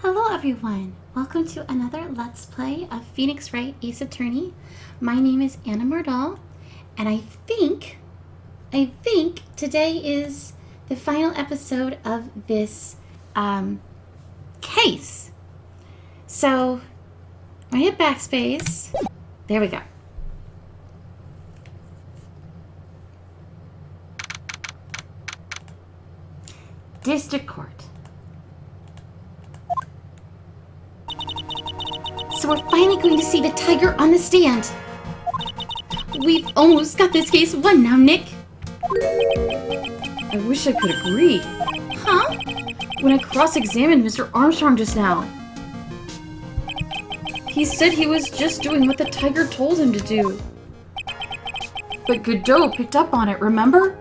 Hello everyone! Welcome to another Let's Play of Phoenix Wright Ace Attorney. My name is Anna Murdal, and I think today is the final episode of this case. So, I'm going to hit backspace. There we go. District Court. So we're finally going to see the tiger on the stand. We've almost got this case won now, Nick. I wish I could agree. Huh? When I cross-examined Mr. Armstrong just now, he said he was just doing what the tiger told him to do. But Godot picked up on it, remember?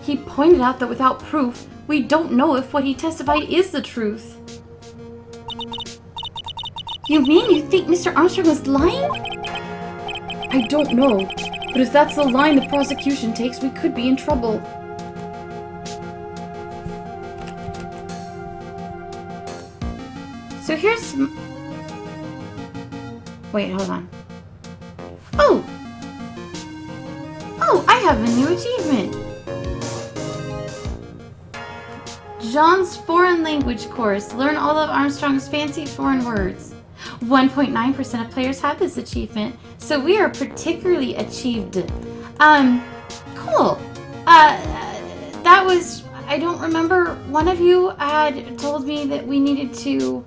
He pointed out that without proof, we don't know if what he testified is the truth. You mean you think Mr. Armstrong was lying? I don't know, but if that's the line the prosecution takes, we could be in trouble. So here's... Wait, hold on. Oh! Oh, I have a new achievement! John's foreign language course. Learn all of Armstrong's fancy foreign words. 1.9% of players have this achievement, so we are particularly achieved. Cool. That was... I don't remember. One of you had told me that we needed to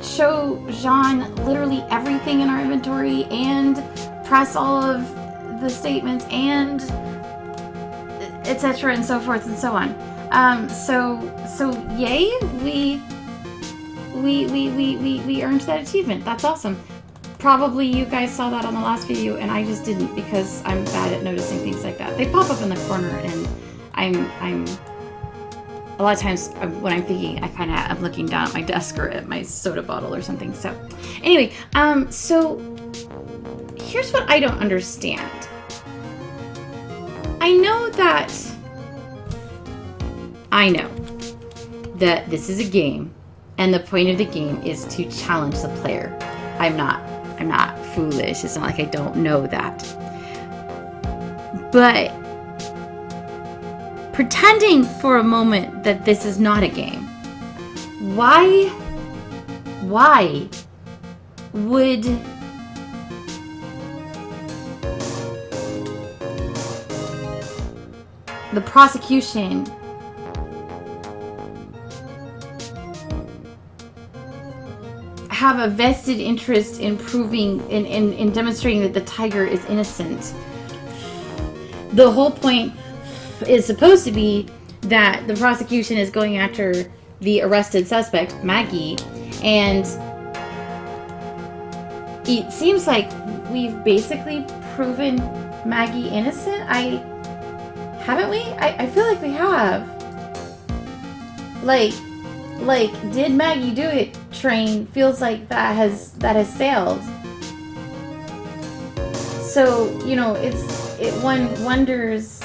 show Jean literally everything in our inventory and press all of the statements and etc. and so forth and so on. So yay, we earned that achievement. That's awesome. Probably you guys saw that on the last video and I just didn't because I'm bad at noticing things like that. They pop up in the corner and I'm a lot of times when I'm thinking, I'm looking down at my desk or at my soda bottle or something. So anyway, so here's what I don't understand. I know that this is a game, and the point of the game is to challenge the player. I'm not foolish. It's not like I don't know that. But pretending for a moment that this is not a game, why would the prosecution have a vested interest in proving, in demonstrating that the tiger is innocent? The whole point is supposed to be that the prosecution is going after the arrested suspect, Maggie, and it seems like we've basically proven Maggie innocent. Haven't we? I feel like we have. Like, did Maggie do it? Train feels like that has sailed. So, you know, one wonders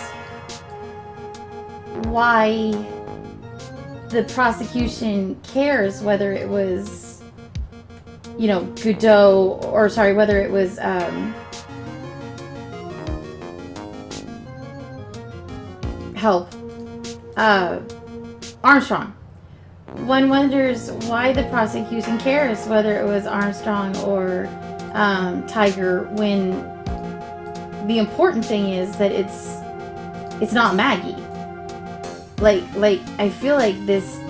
why the prosecution cares whether it was, you know, Godot, or sorry, whether it was Armstrong. One wonders why the prosecution cares whether it was Armstrong or Tiger, when the important thing is that it's not Maggie. Like I feel like this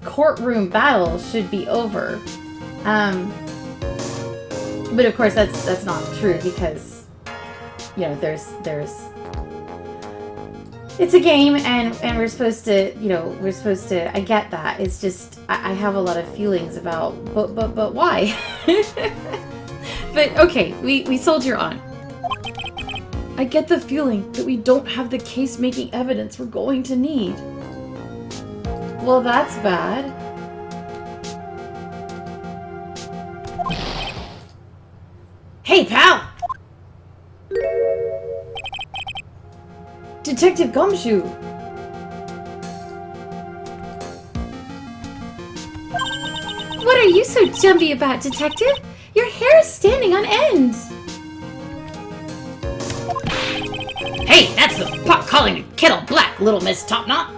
courtroom battle should be over. But of course that's not true because, you know, there's it's a game and we're supposed to, I get that. It's just, I have a lot of feelings about, but why? But okay, we soldier on. I get the feeling that we don't have the case-making evidence we're going to need. Well, that's bad. pal! Detective Gumshoe! What are you so jumpy about, Detective? Your hair is standing on end. Hey, that's the pot calling the kettle black, little Miss Topknot.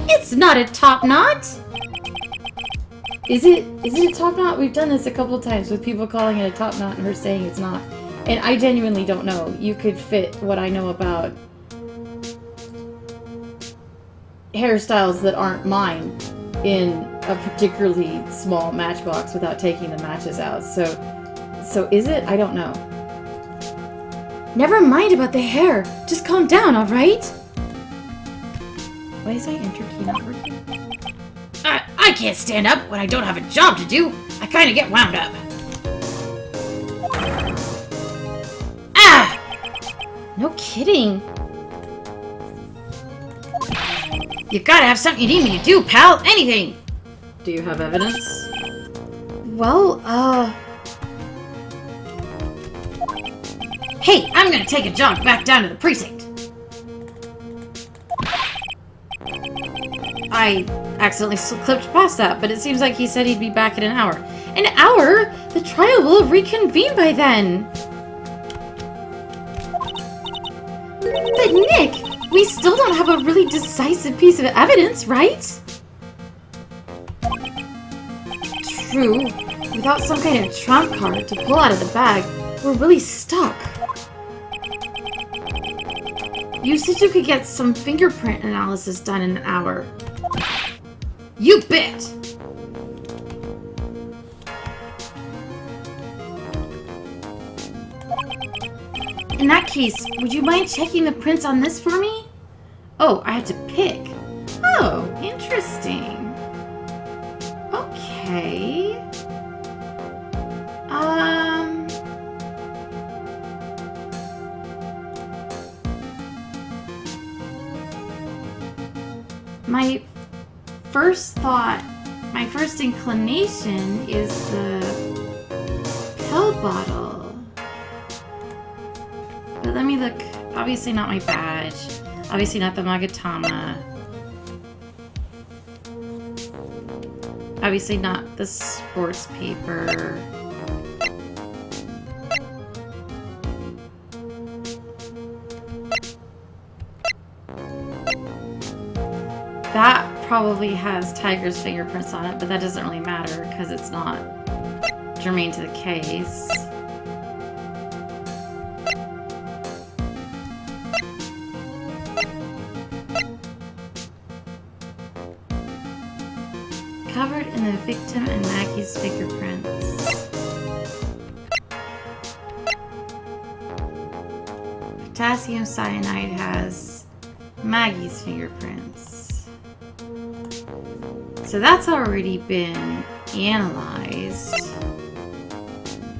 It's not a top knot. Is it a top knot? We've done this a couple times with people calling it a top knot and her saying it's not. And I genuinely don't know. You could fit what I know about hairstyles that aren't mine in a particularly small matchbox without taking the matches out. So is it? I don't know. Never mind about the hair. Just calm down, all right? Why is my enter key not working? I can't stand up when I don't have a job to do. I kind of get wound up. Ah! No kidding. You gotta have something you need me to do, pal. Anything. Do you have evidence? Well, Hey, I'm gonna take a jog back down to the precinct. I accidentally clipped past that, but it seems like he said he'd be back in an hour. An hour? The trial will have reconvened by then. But Nick, we still don't have a really decisive piece of evidence, right? True. Without some kind of trump card to pull out of the bag, we're really stuck. You said you could get some fingerprint analysis done in an hour. You bet! In that case, would you mind checking the prints on this for me? Oh, I have to pick. Oh, interesting. Okay. My first inclination is the pill bottle. But let me look. Obviously not my badge. Obviously not the Magatama. Obviously not the sports paper. That probably has Tiger's fingerprints on it, but that doesn't really matter because it's not germane to the case. Covered in the victim and Maggie's fingerprints. Potassium cyanide has Maggie's fingerprints. So that's already been analyzed.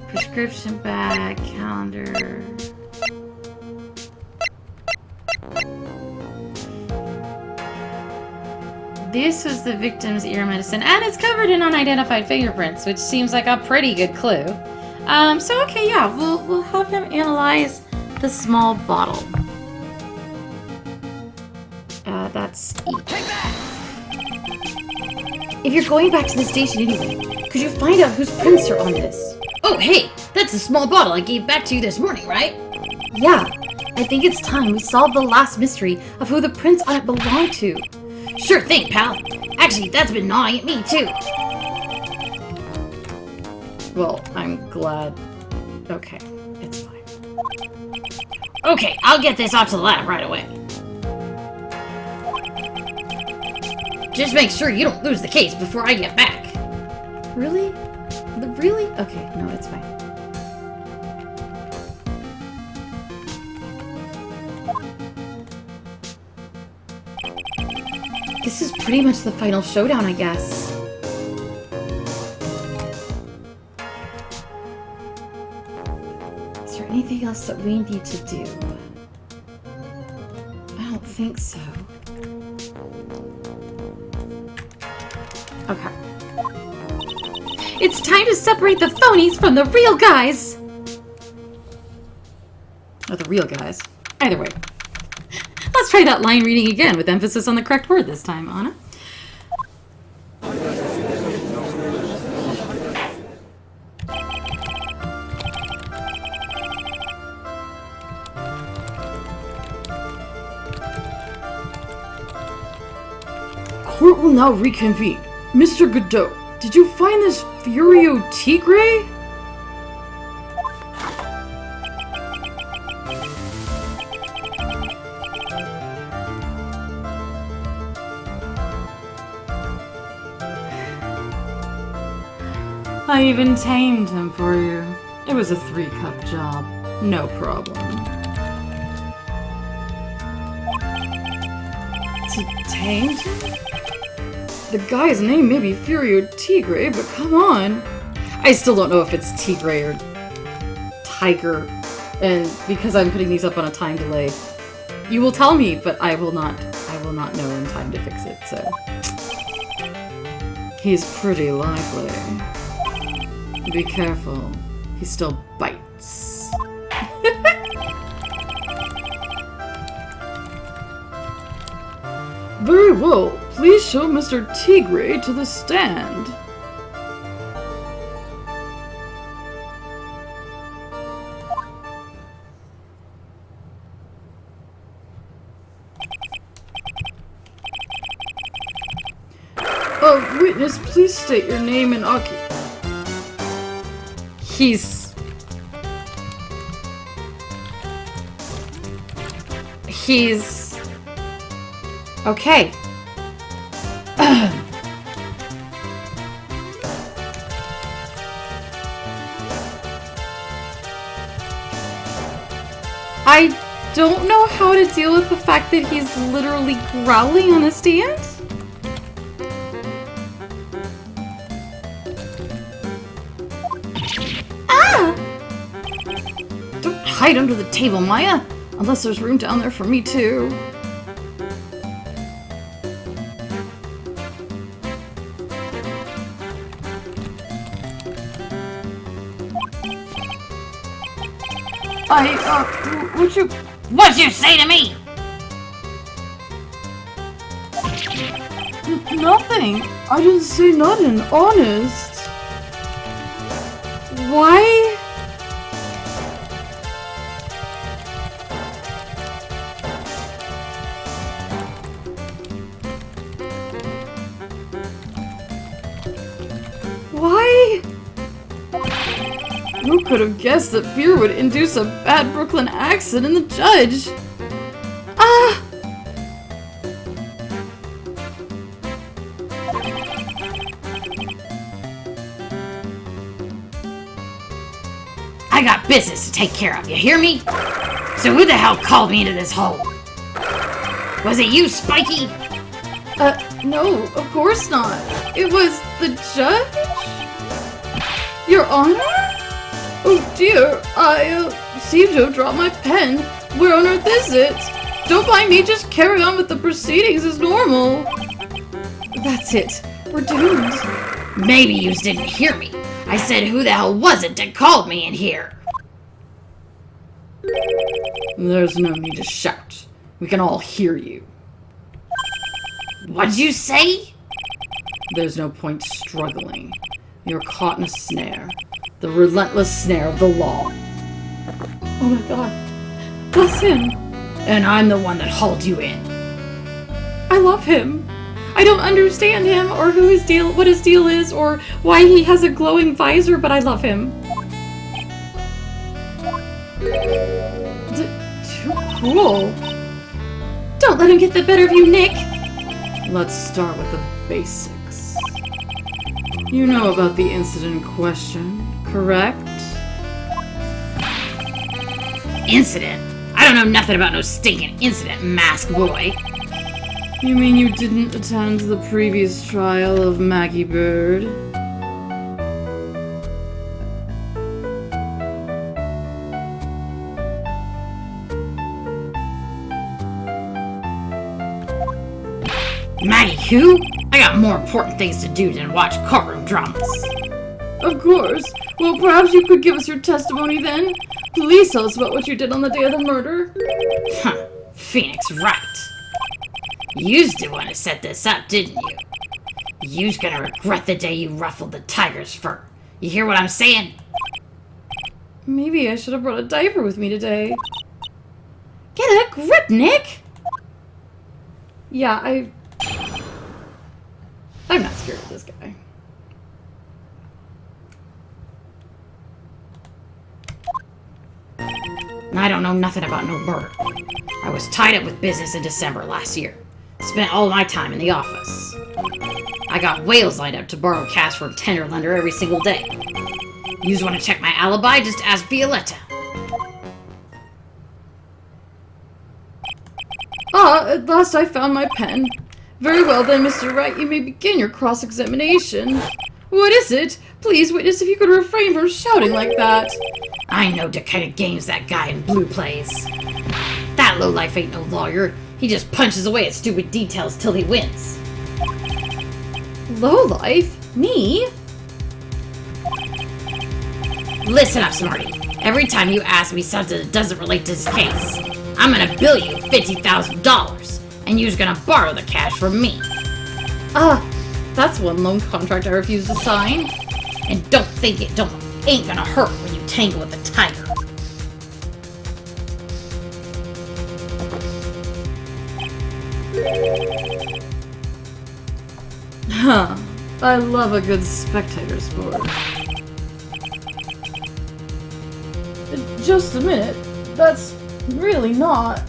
Prescription bag, calendar. This was the victim's ear medicine, and it's covered in unidentified fingerprints, which seems like a pretty good clue. So okay, yeah, we'll have him analyze the small bottle. That's E. If you're going back to the station anyway, could you find out whose prints are on this? Oh, hey, that's the small bottle I gave back to you this morning, right? Yeah, I think it's time we solve the last mystery of who the prints on it belong to. Sure thing, pal. Actually, that's been gnawing at me, too. Well, I'm glad. Okay, it's fine. Okay, I'll get this off to the lab right away. Just make sure you don't lose the case before I get back. Really? Really? Okay, no, it's fine. This is pretty much the final showdown, I guess. Is there anything else that we need to do? I don't think so. Okay. It's time to separate the phonies from the real guys! Or the real guys. Either way. Let's try that line reading again with emphasis on the correct word this time, Anna. Court will now reconvene. Mr. Godot, did you find this Furio Tigre? I even tamed him for you. It was a 3-cup job. No problem. Tamed him? The guy's name may be Furio Tigre, but come on. I still don't know if it's Tigre or Tiger, and because I'm putting these up on a time delay, you will tell me, but I will not know in time to fix it, so. He's pretty lively. Be careful. He still bites. Very well. Please show Mr. Tigre to the stand. Witness, please state your name and He's okay. I don't know how to deal with the fact that he's literally growling on the stand. Don't hide under the table, Maya! Unless there's room down there for me, too. What'd you say to me? Nothing. I didn't say nothing, honest. Why? Why? Who could have guessed that fear would induce a bad Brooklyn accent in the judge? Ah! I got business to take care of, you hear me? So who the hell called me into this hole? Was it you, Spiky? No, of course not. It was the judge? Your Honor? Oh dear, I seem to have dropped my pen. Where on earth is it? Don't mind me, just carry on with the proceedings as normal. That's it. We're doomed. Maybe you didn't hear me. I said who the hell was it that called me in here? There's no need to shout. We can all hear you. What'd you say? There's no point struggling. You're caught in a snare. The relentless snare of the law. Oh my god. Bless him. And I'm the one that hauled you in. I love him. I don't understand him or what his deal is or why he has a glowing visor, but I love him. Too cruel. Don't let him get the better of you, Nick. Let's start with the basics. You know about the incident in question, correct? Incident? I don't know nothing about no stinking incident, mask boy. You mean you didn't attend the previous trial of Maggie Bird? Maggie who? I got more important things to do than watch courtroom dramas. Of course. Well, perhaps you could give us your testimony then? Please tell us about what you did on the day of the murder. Huh. Phoenix Wright. You's the one who set this up, didn't you? You's gonna regret the day you ruffled the tiger's fur. You hear what I'm saying? Maybe I should have brought a diaper with me today. Get a grip, Nick! Yeah, I'm not scared of this guy. I don't know nothing about no murder. I was tied up with business in December last year. Spent all my time in the office. I got whales lined up to borrow cash from tender lender every single day. Yous want to check my alibi? Just ask Violetta. At last I found my pen. Very well then, Mr. Wright, you may begin your cross-examination. What is it? Please, witness, if you could refrain from shouting like that. I know the kind of games that guy in blue plays. That lowlife ain't no lawyer. He just punches away at stupid details till he wins. Lowlife? Me? Listen up, Smarty. Every time you ask me something that doesn't relate to this case, I'm gonna bill you $50,000, and you're gonna borrow the cash from me. That's one loan contract I refuse to sign. And don't think it ain't gonna hurt when you tangle with the tiger. Huh. I love a good spectator sport. Just a minute. That's really not...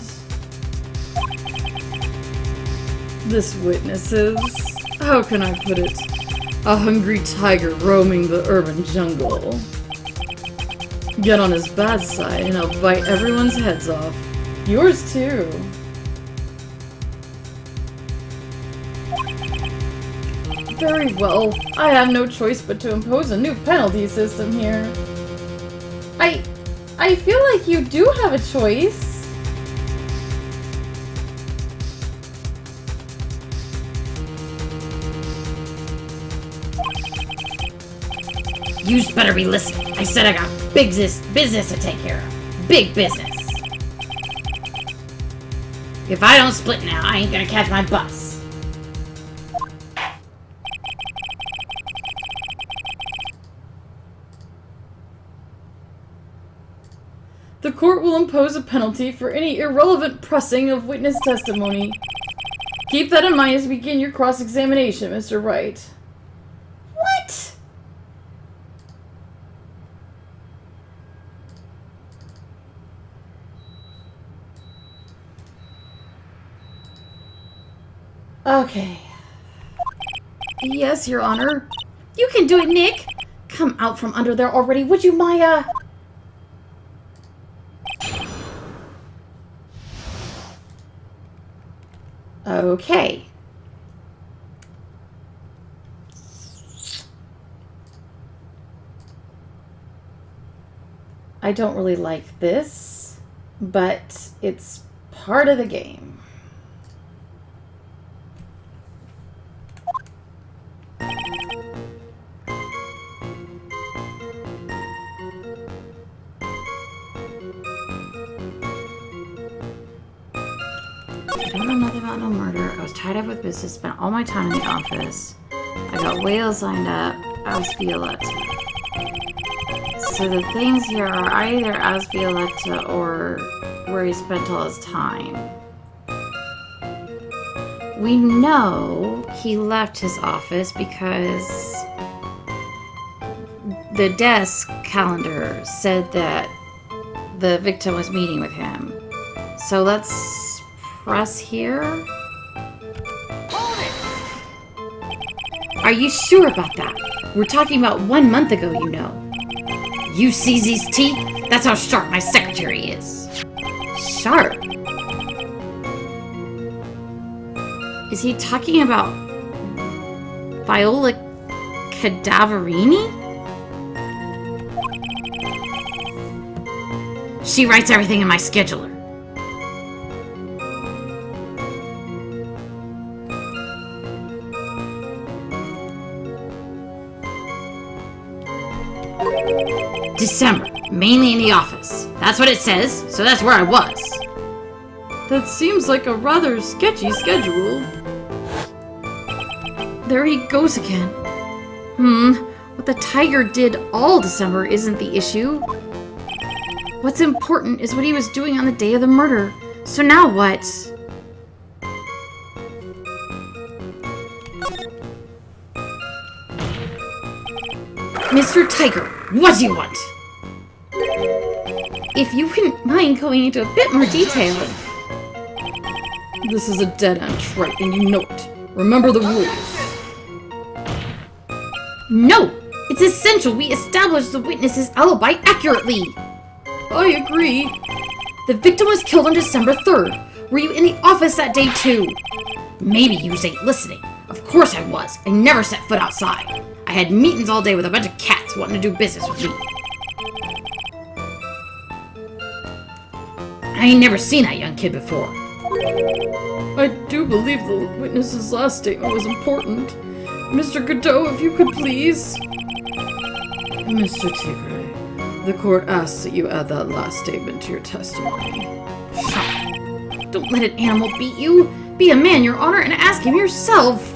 This witnesses... How can I put it? A hungry tiger roaming the urban jungle. Get on his bad side and I'll bite everyone's heads off. Yours too. Very well. I have no choice but to impose a new penalty system here. I feel like you do have a choice. Yous better be listening. I said I got business to take care of. Big business. If I don't split now, I ain't gonna catch my bus. The court will impose a penalty for any irrelevant pressing of witness testimony. Keep that in mind as you begin your cross-examination, Mr. Wright. What? Okay. Yes, Your Honor. You can do it, Nick! Come out from under there already, would you, Maya? Okay. I don't really like this, but it's part of the game. I don't know nothing about no murder. I was tied up with business, spent all my time in the office. I got whales lined up as Violetta. So the things here are either as Violetta or where he spent all his time. We know he left his office because the desk calendar said that the victim was meeting with him. So let's press here. Are you sure about that? We're talking about 1 month ago, you know. You see these teeth? That's how sharp my secretary is. Sharp? Is he talking about Viola Cadaverini? She writes everything in my scheduler. December, mainly in the office. That's what it says, so that's where I was. That seems like a rather sketchy schedule. There he goes again. What the tiger did all December isn't the issue. What's important is what he was doing on the day of the murder. So now what? Mr. Tiger, what do you want? If you wouldn't mind going into a bit more detail. This is a dead end, Wright, and you know it. Remember the rules. No! It's essential we establish the witness's alibi accurately! I agree. The victim was killed on December 3rd. Were you in the office that day too? Maybe you just ain't listening. Of course I was. I never set foot outside. I had meetings all day with a bunch of cats wanting to do business with me. I ain't never seen that young kid before. I do believe the witness's last statement was important. Mr. Godot, if you could please. Mr. Tigre, the court asks that you add that last statement to your testimony. Don't let an animal beat you. Be a man, Your Honor, and ask him yourself.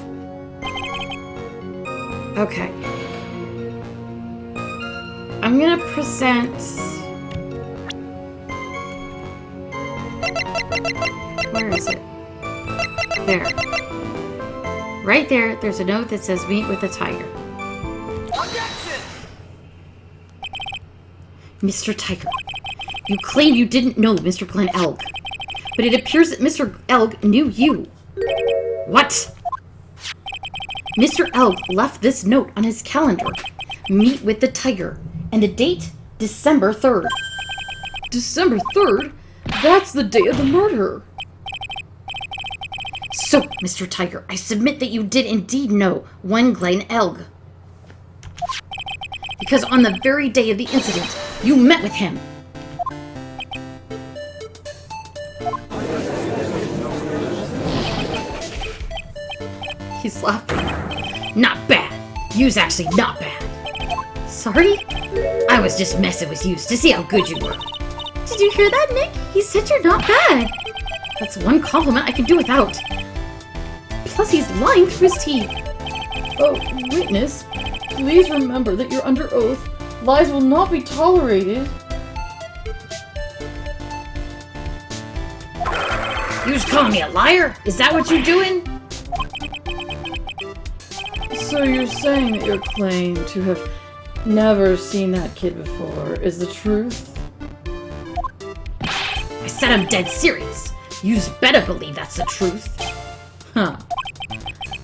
Okay. I'm gonna present... Where is it? There. Right there, there's a note that says meet with the tiger. Mr. Tiger, you claim you didn't know Mr. Glenn Elg, but it appears that Mr. Elg knew you. What? Mr. Elg left this note on his calendar. Meet with the tiger. And the date? December 3rd. December 3rd? That's the day of the murder. So, Mr. Tiger, I submit that you did indeed know one Glenn Elg. Because on the very day of the incident, you met with him. He's laughing. Not bad. You's actually not bad. Sorry? I was just messing with you to see how good you were. Did you hear that, Nick? He said you're not bad. That's one compliment I can do without. Plus, he's lying through his teeth. Oh, witness, please remember that you're under oath. Lies will not be tolerated. You just calling me a liar? Is that what you're doing? So you're saying that your claim to have never seen that kid before is the truth? I said I'm dead serious. You's better believe that's the truth. Huh.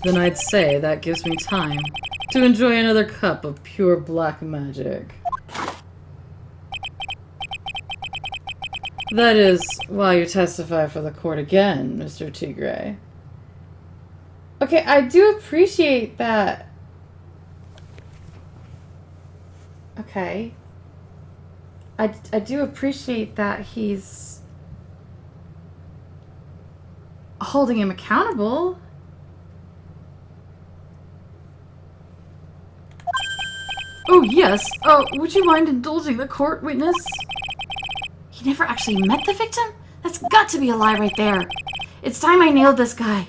Then I'd say that gives me time to enjoy another cup of pure black magic. That is why you testify for the court again, Mr. Tigre. Okay, I do appreciate that. Okay. I do appreciate that he's holding him accountable. Oh, yes. Would you mind indulging the court, witness? He never actually met the victim? That's got to be a lie right there. It's time I nailed this guy.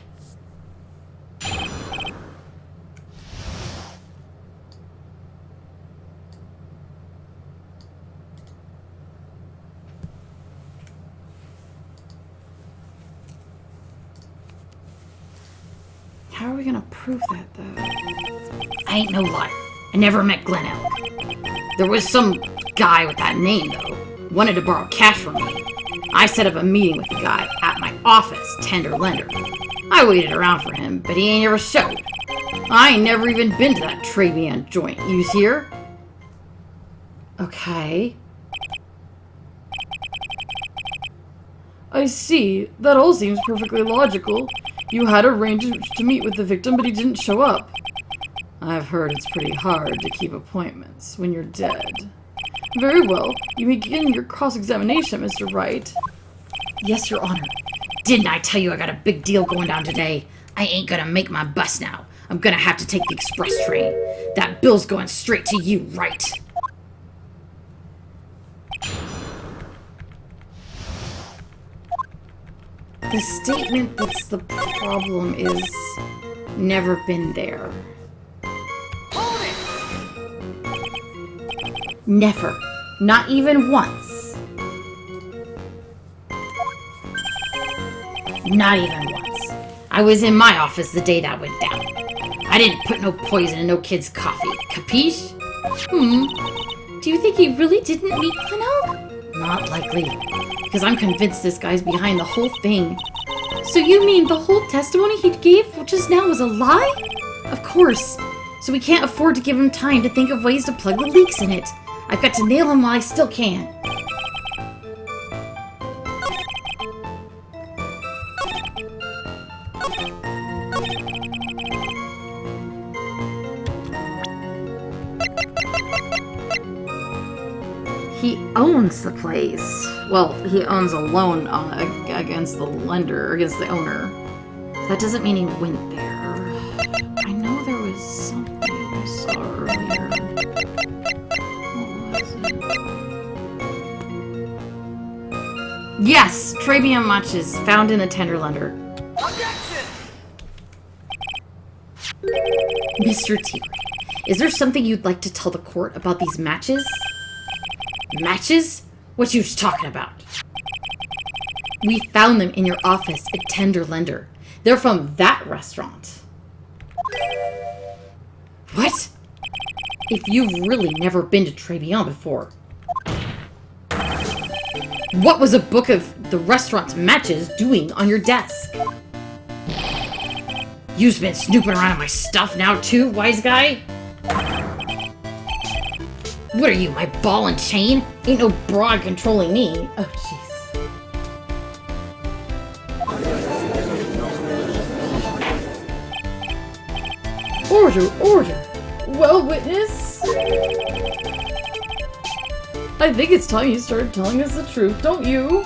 How are we gonna prove that, though? I ain't no liar. I never met Glenn Elk. There was some guy with that name, though. Wanted to borrow cash from me. I set up a meeting with the guy at my office, tender lender. I waited around for him, but he ain't ever showed. I ain't never even been to that trade me on joint. You's here? Okay. I see. That all seems perfectly logical. You had arranged to meet with the victim, but he didn't show up. I've heard it's pretty hard to keep appointments when you're dead. Very well. You begin your cross-examination, Mr. Wright. Yes, Your Honor. Didn't I tell you I got a big deal going down today? I ain't gonna make my bus now. I'm gonna have to take the express train. That bill's going straight to you, Wright. The statement that's the problem is never been there. Never. Not even once. Not even once. I was in my office the day that went down. I didn't put no poison in no kid's coffee. Capiche? Do you think he really didn't meet Glenelg? Not likely. Because I'm convinced this guy's behind the whole thing. So you mean the whole testimony he gave just now was a lie? Of course. So we can't afford to give him time to think of ways to plug the leaks in it. I've got to nail him while I still can. He owns the place. Well, he owns a loan against the lender, against the owner. That doesn't mean he went there. I know there was something I saw earlier. What was it? Yes! Trabium matches found in the Tenderlunder. Mr. T, is there something you'd like to tell the court about these matches? Matches? What you talking about? We found them in your office at Tenderlunder. They're from that restaurant. What? If you've really never been to Trebion before. What was a book of the restaurant's matches doing on your desk? You've been snooping around in my stuff now too, wise guy? What are you, my ball and chain? Ain't no broad controlling me. Oh, jeez. Order, order. Well, witness? I think it's time you started telling us the truth, don't you?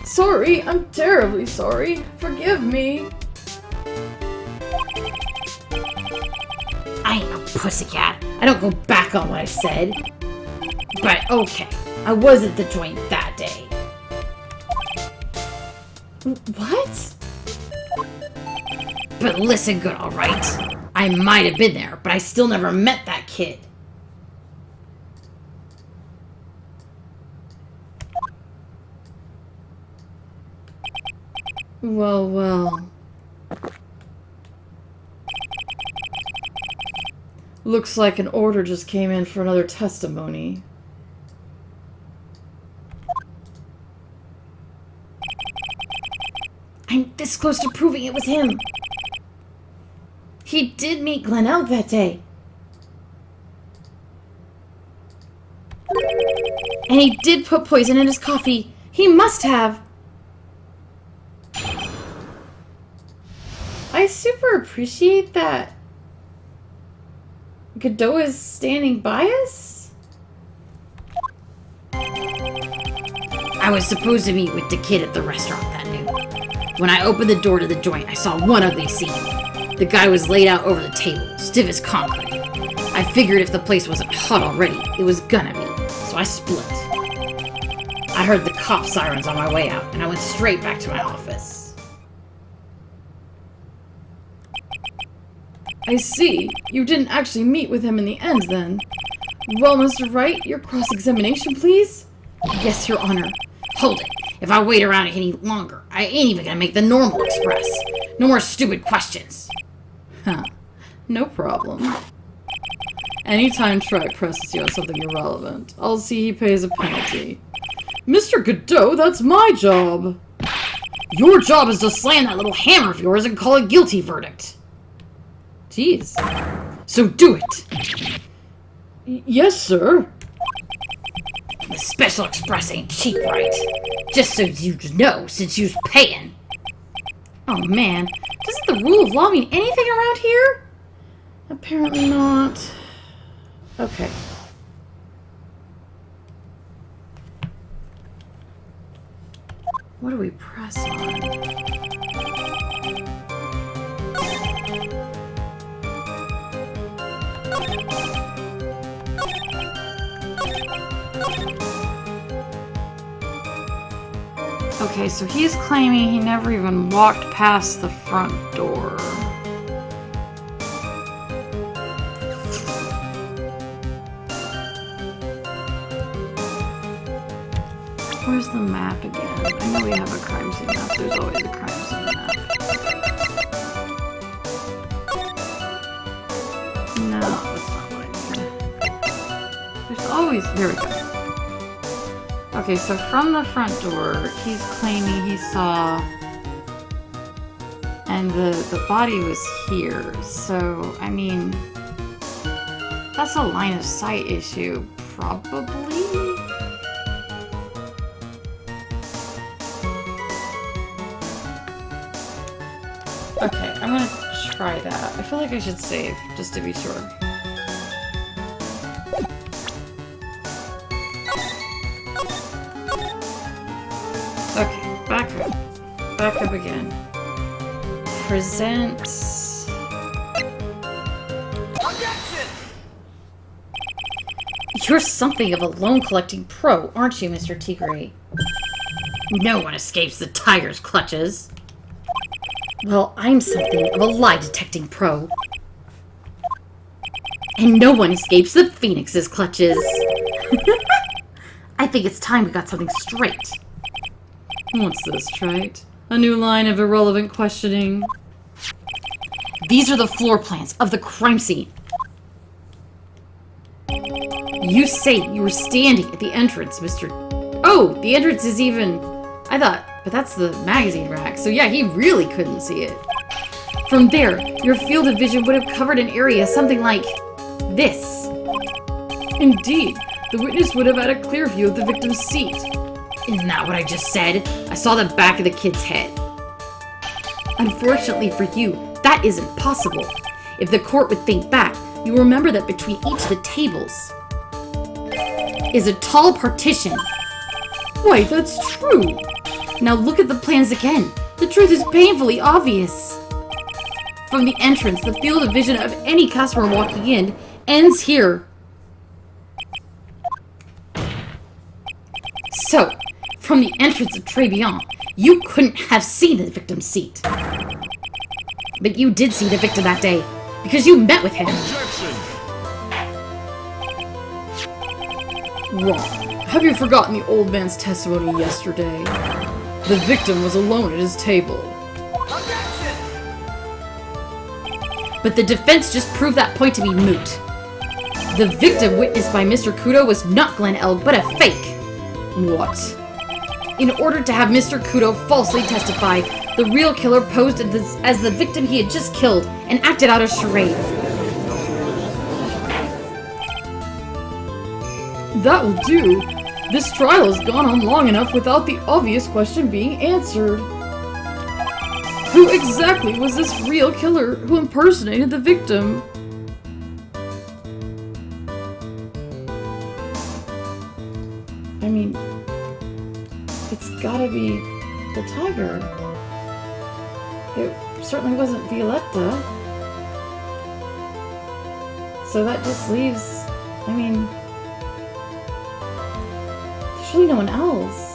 Sorry, I'm terribly sorry. Forgive me. I ain't no pussycat. I don't go back on what I said. But okay, I was at the joint that day. What? But listen good, alright? I might have been there, but I still never met that kid. Well, well. Looks like an order just came in for another testimony. I'm this close to proving it was him. He did meet Glenelg that day. And he did put poison in his coffee. He must have. I super appreciate that Godot is standing by us? I was supposed to meet with the kid at the restaurant that noon. When I opened the door to the joint, I saw one ugly scene. The guy was laid out over the table, stiff as concrete. I figured if the place wasn't hot already, it was gonna be, so I split. I heard the cop sirens on my way out, and I went straight back to my office. I see. You didn't actually meet with him in the end, then. Well, Mr. Wright, your cross-examination, please? Yes, Your Honor. Hold it. If I wait around any longer, I ain't even gonna make the normal express. No more stupid questions. Huh. No problem. Anytime Wright presses you on something irrelevant, I'll see he pays a penalty. Mr. Godot, that's my job! Your job is to slam that little hammer of yours and call a guilty verdict. Jeez. So do it. Yes, sir. The special express ain't cheap, right? Just so you know, since you's paying. Oh man, doesn't the rule of law mean anything around here? Apparently not. Okay. What do we press on? Okay, so he's claiming he never even walked past the front door. Where's the map again? I know we have a crime scene map. There's always a crime scene map. No, that's not what I need. There's always... Here we go. Okay, so from the front door, he's claiming he saw... And the body was here. So, I mean... That's a line of sight issue, probably? Okay, I'm gonna try that. I feel like I should save, just to be sure. Okay, back up. Back up again. Present... You're something of a loan-collecting pro, aren't you, Mr. Tigray? No one escapes the tiger's clutches. Well, I'm something of a lie-detecting pro. And no one escapes the phoenix's clutches. I think it's time we got something straight. What's this, Wright? A new line of irrelevant questioning. These are the floor plans of the crime scene. You say you were standing at the entrance, Mr. Oh, the entrance is even... I thought, but that's the magazine rack. So yeah, he really couldn't see it. From there, your field of vision would have covered an area something like this. Indeed, the witness would have had a clear view of the victim's seat. Isn't that what I just said? I saw the back of the kid's head. Unfortunately for you, that isn't possible. If the court would think back, you'll remember that between each of the tables is a tall partition. Wait, that's true. Now look at the plans again. The truth is painfully obvious. From the entrance, the field of vision of any customer walking in ends here. So, from the entrance of Trebion, you couldn't have seen the victim's seat. But you did see the victim that day, because you met with him. Wrong. Have you forgotten the old man's testimony yesterday? The victim was alone at his table. But the defense just proved that point to be moot. The victim witnessed by Mr. Kudo was not Glenn Elg, but a fake. What? In order to have Mr. Kudo falsely testify, the real killer posed as the victim he had just killed and acted out a charade. That will do. This trial has gone on long enough without the obvious question being answered. Who exactly was this real killer who impersonated the victim? I mean, it's gotta be the tiger. It certainly wasn't Violetta. So that just leaves, I mean, there's really no one else.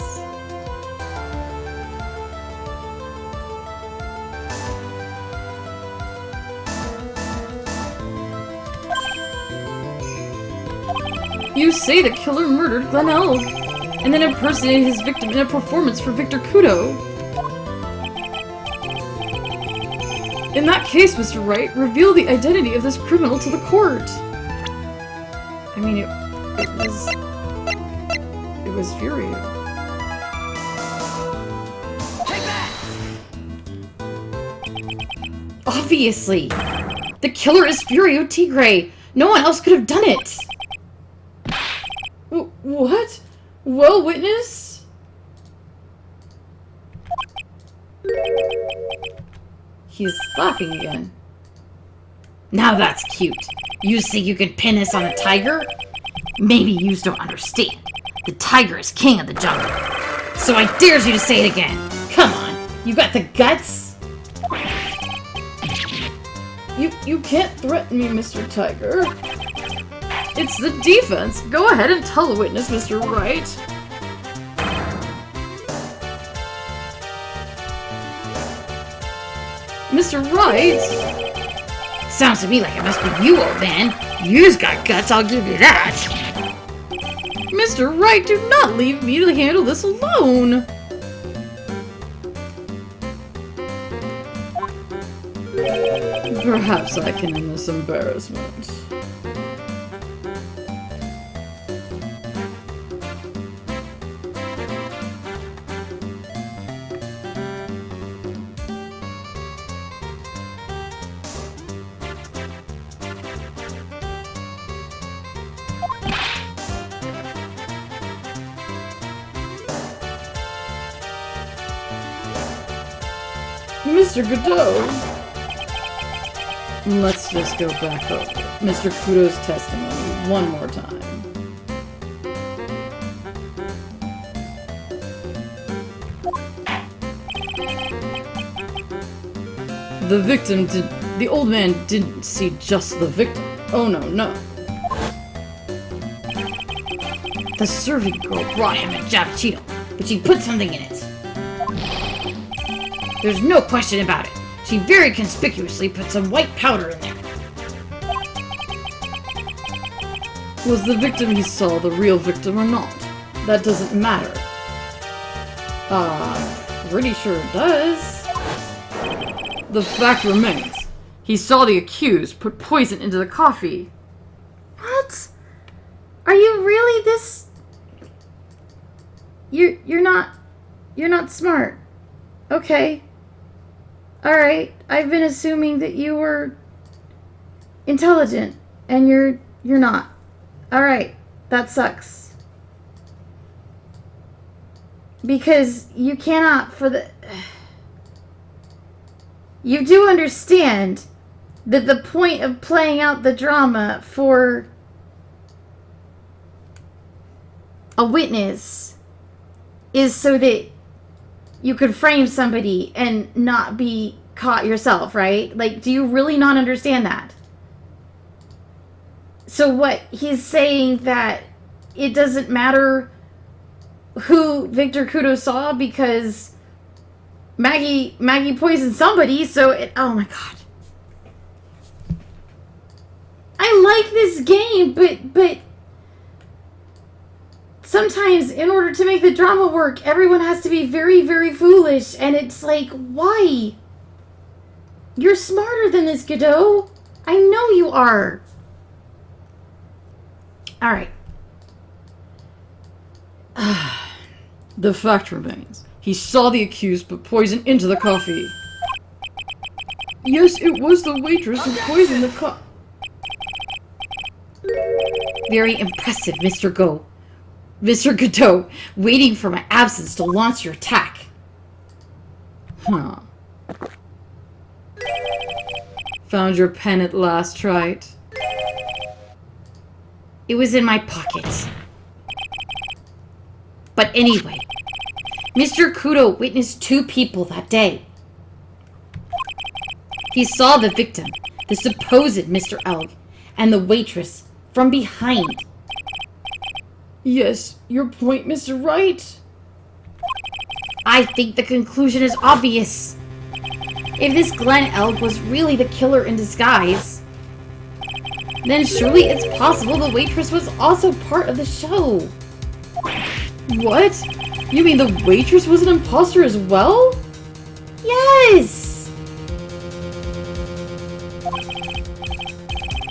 You say the killer murdered Glenn Elg, and then impersonated his victim in a performance for Victor Kudo. In that case, Mr. Wright, reveal the identity of this criminal to the court. I mean, it was Furio. Take that! Obviously! The killer is Furio Tigray! No one else could have done it! What? Well, witness? He's laughing again. Now that's cute. You think you can pin this on the tiger? Maybe you don't understand. The tiger is king of the jungle. So I dares you to say it again. Come on, you got the guts? You can't threaten me, Mr. Tiger. It's the defense. Go ahead and tell the witness, Mr. Wright. Mr. Wright! Sounds to me like it must be you, old man. You've got guts, I'll give you that. Mr. Wright, do not leave me to handle this alone! Perhaps I can end this embarrassment. Mr. Godot! Let's just go back over Mr. Kudo's testimony one more time. The old man didn't see just the victim. Oh no. The serving girl brought him a cappuccino, but she put something in it. There's no question about it. She very conspicuously put some white powder in there. Was the victim he saw the real victim or not? That doesn't matter. Pretty sure it does. The fact remains, he saw the accused put poison into the coffee. What? Are you really this... You're not smart. Okay. Alright, I've been assuming that you were intelligent, and you're not. Alright, that sucks. Because you cannot You do understand that the point of playing out the drama for a witness is so that you could frame somebody and not be caught yourself, right? Like, do you really not understand that? So what, he's saying that it doesn't matter who Victor Kudo saw because Maggie poisoned somebody, so oh my god. I like this game, but sometimes in order to make the drama work, everyone has to be very, very foolish, and it's like, why? You're smarter than this, Godot. I know you are. Alright. The fact remains, he saw the accused put poison into the coffee. Yes, it was the waitress who poisoned the coffee. Very impressive, Mr. Godot, waiting for my absence to launch your attack. Huh. Found your pen at last, Wright. It was in my pocket. But anyway, Mr. Kudo witnessed 2 people that day. He saw the victim, the supposed Mr. Elg, and the waitress from behind. Yes, your point, Mr. Wright. I think the conclusion is obvious. If this Glenn Elg was really the killer in disguise, then surely it's possible the waitress was also part of the show. What? You mean the waitress was an imposter as well? Yes!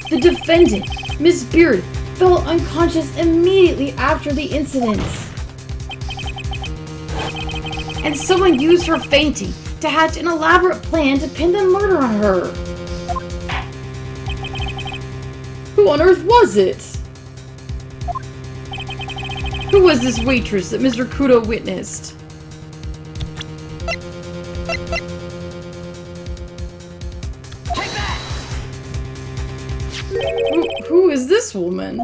The defendant, Miss Beard, fell unconscious immediately after the incident. And someone used her fainting to hatch an elaborate plan to pin the murder on her. Who on earth was it? Who was this waitress that Mr. Kudo witnessed? Who is this woman?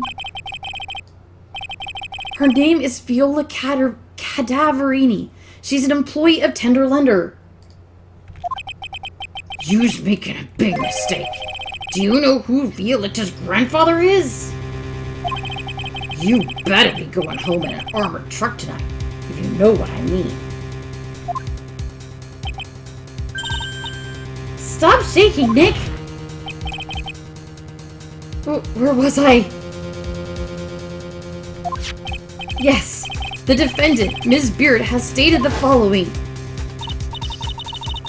Her name is Viola Cadaverini. She's an employee of Tender Lender. You're making a big mistake. Do you know who Violeta's grandfather is? You better be going home in an armored truck tonight, if you know what I mean. Stop shaking, Nick! Where was I? Yes, the defendant, Ms. Beard, has stated the following.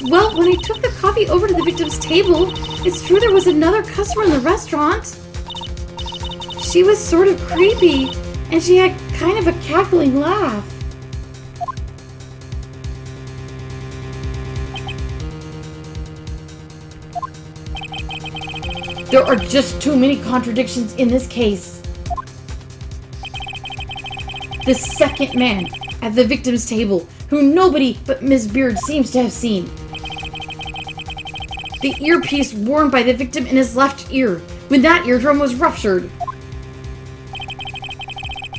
Well, when I took the coffee over to the victim's table, it's true there was another customer in the restaurant. She was sort of creepy, and she had kind of a cackling laugh. There are just too many contradictions in this case. The second man at the victim's table, who nobody but Miss Beard seems to have seen. The earpiece worn by the victim in his left ear when that eardrum was ruptured.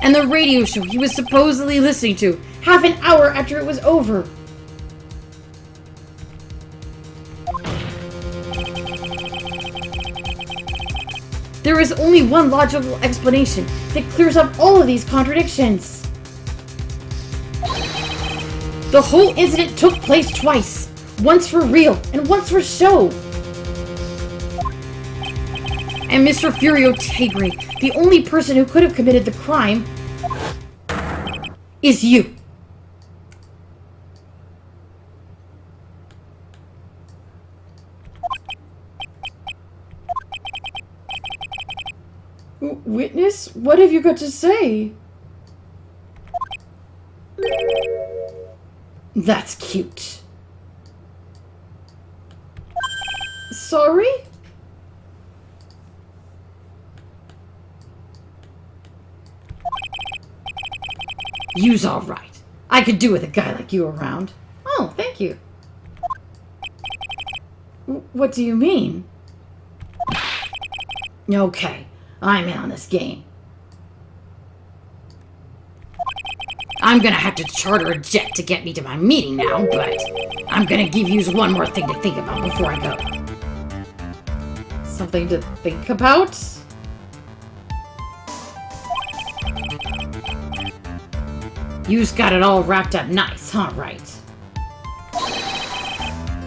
And the radio show he was supposedly listening to half an hour after it was over. There is only one logical explanation that clears up all of these contradictions. The whole incident took place twice. Once for real, and once for show. And Mr. Furio Tegre, the only person who could have committed the crime, is you. Witness, what have you got to say? That's cute. Sorry? You's all right. I could do with a guy like you around. Oh, thank you. What do you mean? Okay, I'm in on this game. I'm gonna have to charter a jet to get me to my meeting now, but I'm gonna give you one more thing to think about before I go. Something to think about? You's got it all wrapped up nice, huh, Wright?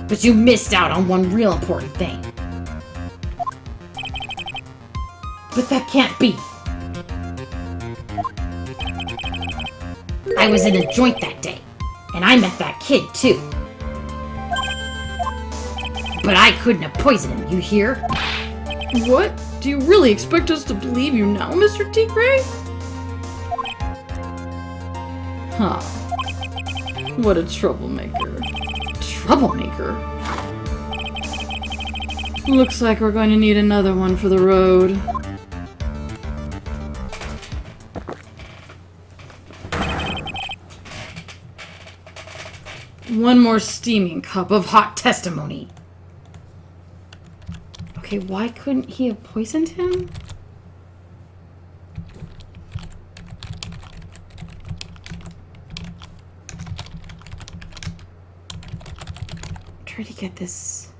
But you missed out on one real important thing. But that can't be. I was in a joint that day, and I met that kid, too. But I couldn't have poisoned him, you hear? What? Do you really expect us to believe you now, Mr. T. Gray? Huh. What a troublemaker. Troublemaker? Looks like we're going to need another one for the road. One more steaming cup of hot testimony. Okay, why couldn't he have poisoned him? Try to get this.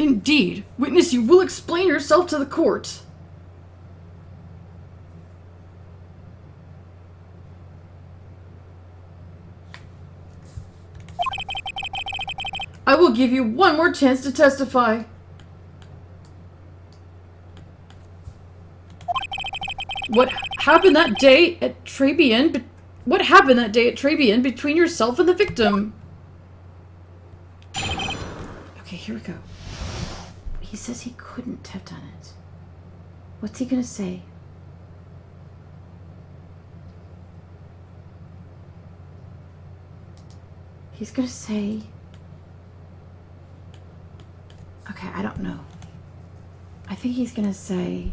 Indeed. Witness, you will explain yourself to the court. I will give you one more chance to testify. What happened that day at Trabian? What happened that day at Trabian between yourself and the victim? Okay, here we go. He says he couldn't have done it. What's he gonna say? He's gonna say... Okay, I don't know. I think he's gonna say...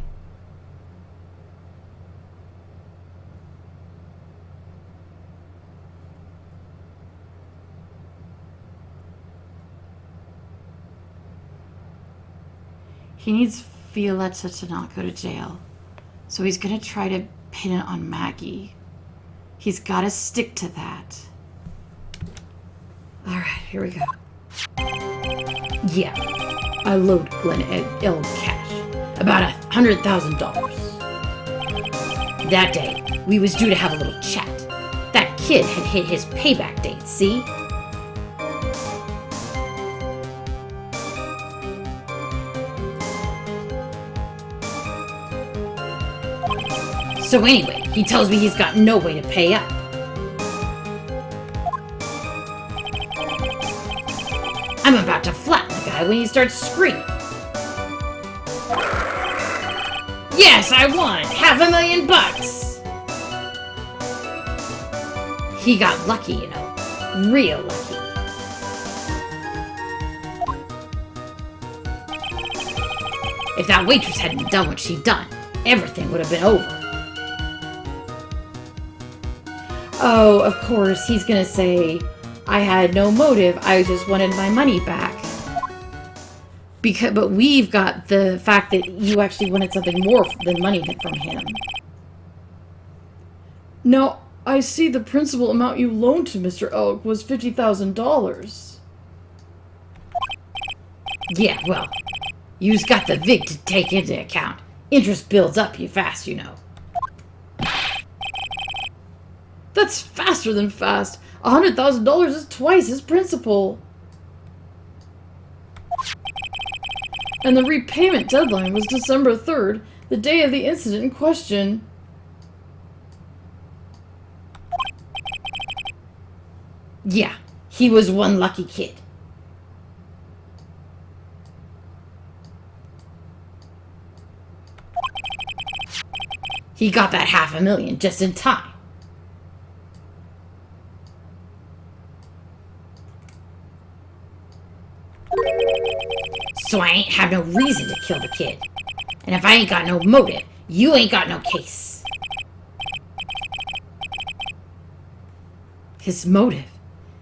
He needs Violetta to not go to jail. So he's gonna try to pin it on Maggie. He's gotta stick to that. Alright, here we go. Yeah, I loaned Glenn L cash. About $100,000. That day, we was due to have a little chat. That kid had hit his payback date, see? So anyway, he tells me he's got no way to pay up. I'm about to flatten the guy when he starts screaming. Yes, I won! $500,000! He got lucky, you know. Real lucky. If that waitress hadn't done what she'd done, everything would have been over. Oh, of course, he's gonna say, I had no motive, I just wanted my money back. But we've got the fact that you actually wanted something more than money from him. Now, I see the principal amount you loaned to Mr. Elk was $50,000. Yeah, well, you's got the VIG to take into account. Interest builds up you fast, you know. That's faster than fast. $100,000 is twice his principal. And the repayment deadline was December 3rd, the day of the incident in question. Yeah, he was one lucky kid. He got that $500,000 just in time. So I ain't have no reason to kill the kid. And if I ain't got no motive, you ain't got no case. His motive?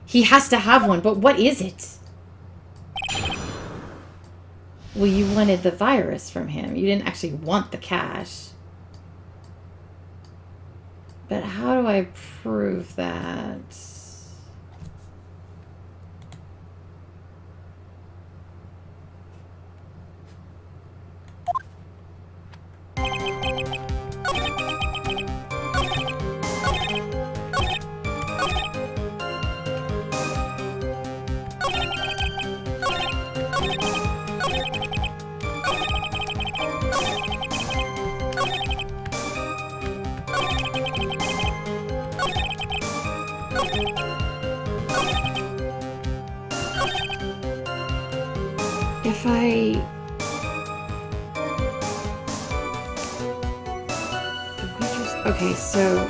He has to have one, but what is it? Well, you wanted the virus from him. You didn't actually want the cash. But how do I prove that? If I... Okay, so...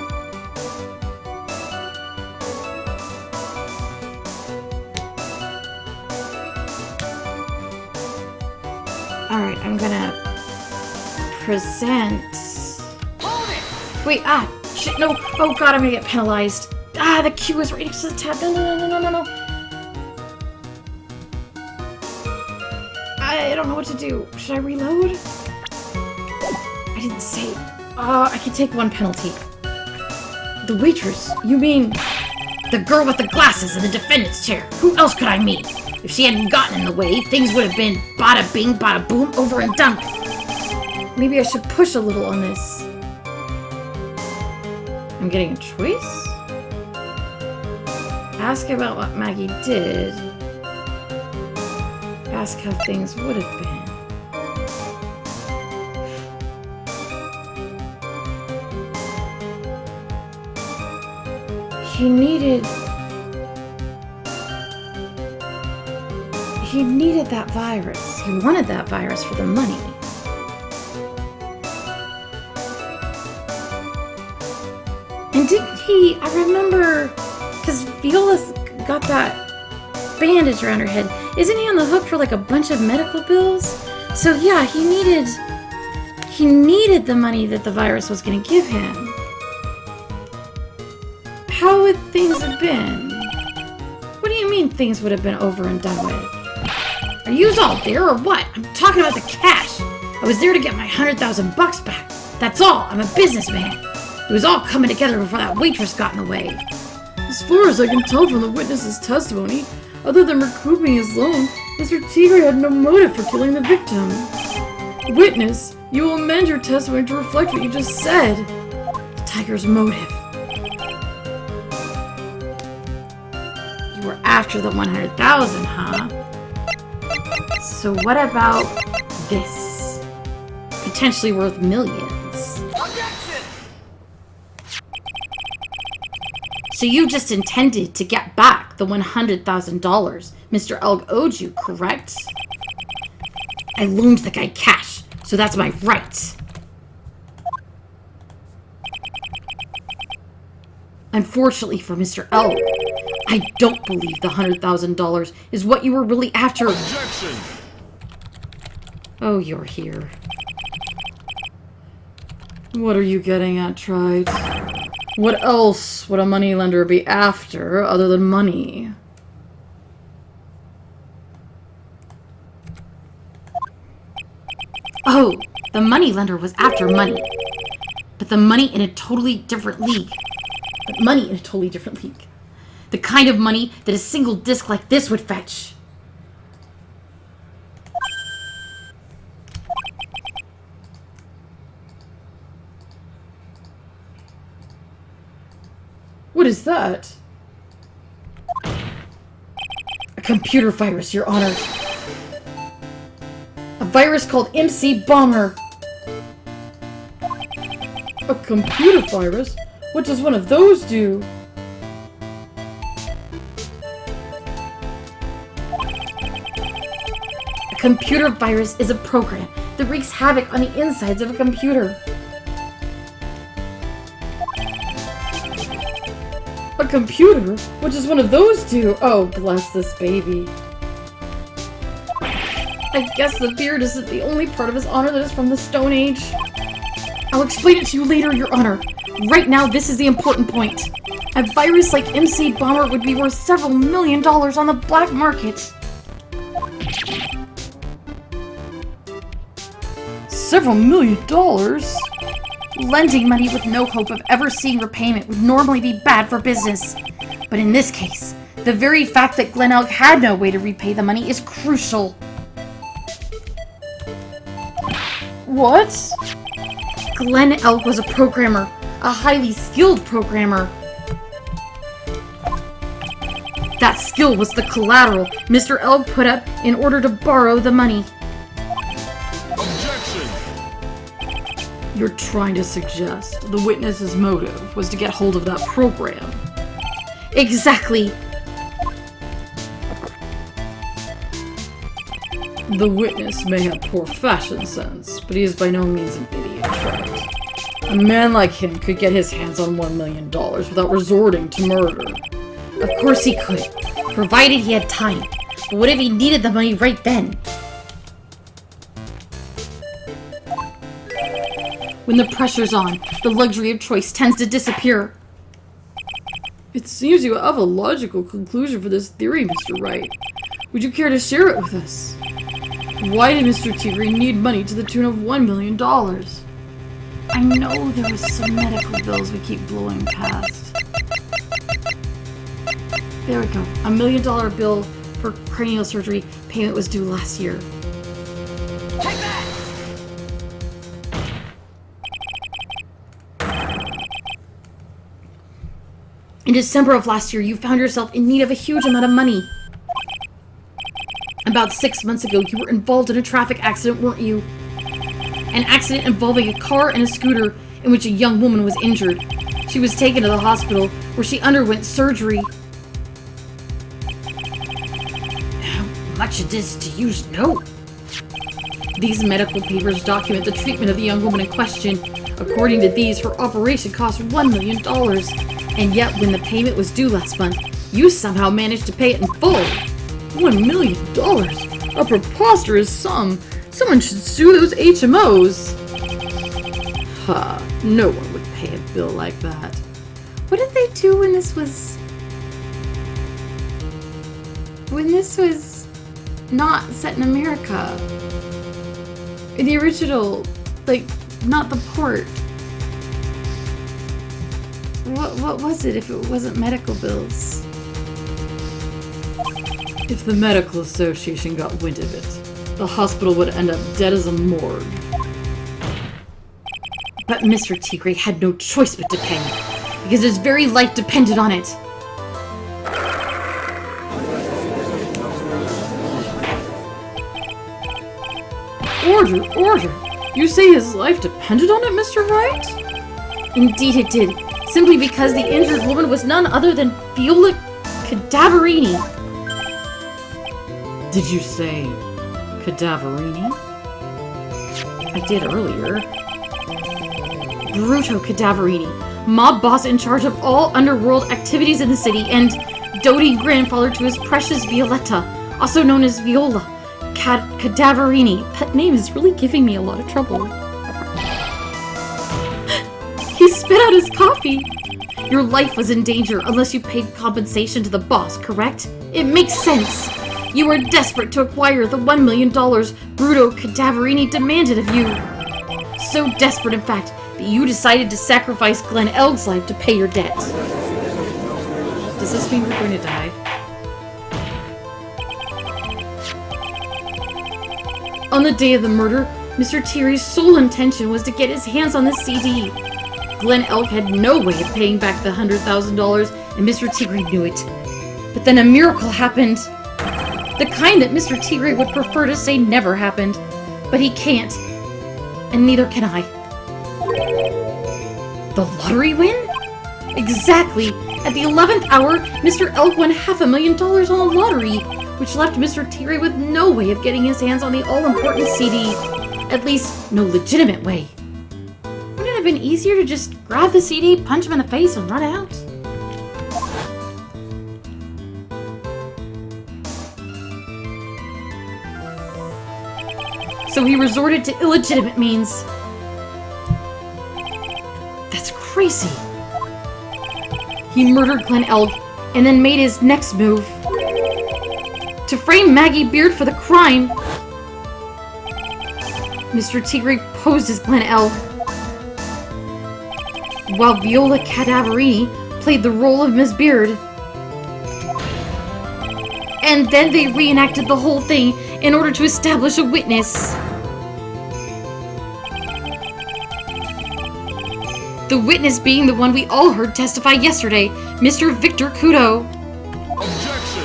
Alright, I'm gonna present... Wait, shit, no! Oh god, I'm gonna get penalized! The Q is right next to the tab! No. I don't know what to do. Should I reload? I didn't say... I can take one penalty. The waitress? You mean... The girl with the glasses in the defendant's chair. Who else could I mean? If she hadn't gotten in the way, things would have been bada bing, bada boom, over and done with. Maybe I should push a little on this. I'm getting a choice? Ask about what Maggie did. Ask how things would have been. He needed that virus. He wanted that virus for the money. And didn't he, I remember, because Viola got that bandage around her head. Isn't he on the hook for like a bunch of medical bills? So yeah, he needed the money that the virus was going to give him. How would things have been? What do you mean things would have been over and done with? Are yous all there or what? I'm talking about the cash. I was there to get my $100,000 back. That's all. I'm a businessman. It was all coming together before that waitress got in the way. As far as I can tell from the witness's testimony, other than recouping his loan, Mr. Tigre had no motive for killing the victim. Witness, you will amend your testimony to reflect what you just said. The tiger's motive. You were after the 100,000, huh? So what about this? Potentially worth millions. Objection! So you just intended to get back the $100,000 Mr. Elg owed you, correct? I loaned the guy cash, so that's my right. Unfortunately for Mr. Elg, I don't believe the $100,000 is what you were really after. Objection! Oh, you're here. What are you getting at, Wright? What else would a moneylender be after other than money? Oh, the moneylender was after money. But the money in a totally different league. The kind of money that a single disc like this would fetch. What is that? A computer virus, Your Honor. A virus called MC Bomber. A computer virus? What does one of those do? A computer virus is a program that wreaks havoc on the insides of a computer. A computer? What does one of those do? Oh, bless this baby. I guess the beard isn't the only part of his honor that is from the Stone Age. I'll explain it to you later, Your Honor. Right now, this is the important point. A virus like MC Bomber would be worth several $1 million on the black market. Several $1 million? Lending money with no hope of ever seeing repayment would normally be bad for business. But in this case, the very fact that Glen Elk had no way to repay the money is crucial. What? Glen Elk was a programmer, a highly skilled programmer. That skill was the collateral Mr. Elk put up in order to borrow the money. Objection! You're trying to suggest the witness's motive was to get hold of that program. Exactly. The witness may have poor fashion sense, but he is by no means an idiot, Wright. A man like him could get his hands on $1 million without resorting to murder. Of course he could, provided he had time. But what if he needed the money right then? When the pressure's on, the luxury of choice tends to disappear. It seems you have a logical conclusion for this theory, Mr. Wright. Would you care to share it with us? Why did Mr. Tigre need money to the tune of $1 million? I know there was some medical bills we keep blowing past. There we go. A $1 million bill for cranial surgery. Payment was due last year. Take that! In December of last year, you found yourself in need of a huge amount of money. About 6 months ago, you were involved in a traffic accident, weren't you? An accident involving a car and a scooter in which a young woman was injured. She was taken to the hospital where she underwent surgery. How much of this do you know? These medical papers document the treatment of the young woman in question. According to these, her operation cost $1 million. And yet, when the payment was due last month, you somehow managed to pay it in full. $1 million? A preposterous sum! Someone should sue those HMOs! Ha, no one would pay a bill like that. What did they do when this was not set in America? The original, like, not the port. What was it if it wasn't medical bills? If the medical association got wind of it, the hospital would end up dead as a morgue. But Mr. Tigre had no choice but to pay, because his very life depended on it. Order! You say his life depended on it, Mr. Wright? Indeed it did, simply because the injured woman was none other than Viola Cadaverini. Did you say Cadaverini? I did earlier. Bruto Cadaverini, mob boss in charge of all underworld activities in the city, and doting grandfather to his precious Violetta, also known as Viola Cadaverini. That name is really giving me a lot of trouble. He spit out his coffee. Your life was in danger unless you paid compensation to the boss, correct? It makes sense. You were desperate to acquire the $1 million Bruto Cadaverini demanded of you. So desperate, in fact, that you decided to sacrifice Glenn Elg's life to pay your debt. Does this mean we're going to die? On the day of the murder, Mr. Tigre's sole intention was to get his hands on the CD. Glenn Elk had no way of paying back the $100,000, and Mr. Tigre knew it. But then a miracle happened. The kind that Mr. Tigre would prefer to say never happened. But he can't. And neither can I. The lottery win? Exactly! At the 11th hour, Mr. Elk won $500,000 on the lottery, which left Mr. Tigre with no way of getting his hands on the all-important CD. At least, no legitimate way. Wouldn't it have been easier to just grab the CD, punch him in the face, and run out? So he resorted to illegitimate means. That's crazy. He murdered Glenn Elk and then made his next move. To frame Maggie Beard for the crime, Mr. Tigre posed as Glenn Elk, while Viola Cadaverini played the role of Miss Beard. And then they reenacted the whole thing in order to establish a witness. The witness being the one we all heard testify yesterday, Mr. Victor Kudo. Objection!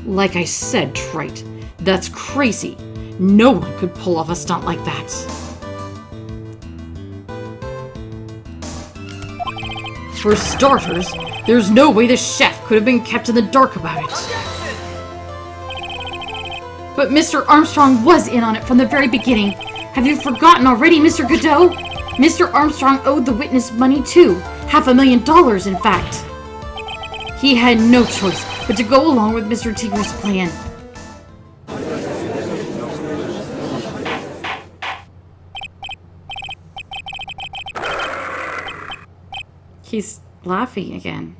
Like I said, Trite, that's crazy. No one could pull off a stunt like that. For starters, there's no way the chef could have been kept in the dark about it. But Mr. Armstrong was in on it from the very beginning. Have you forgotten already, Mr. Godot? Mr. Armstrong owed the witness money too. $500,000, in fact. He had no choice but to go along with Mr. Tigre's plan. He's laughing again.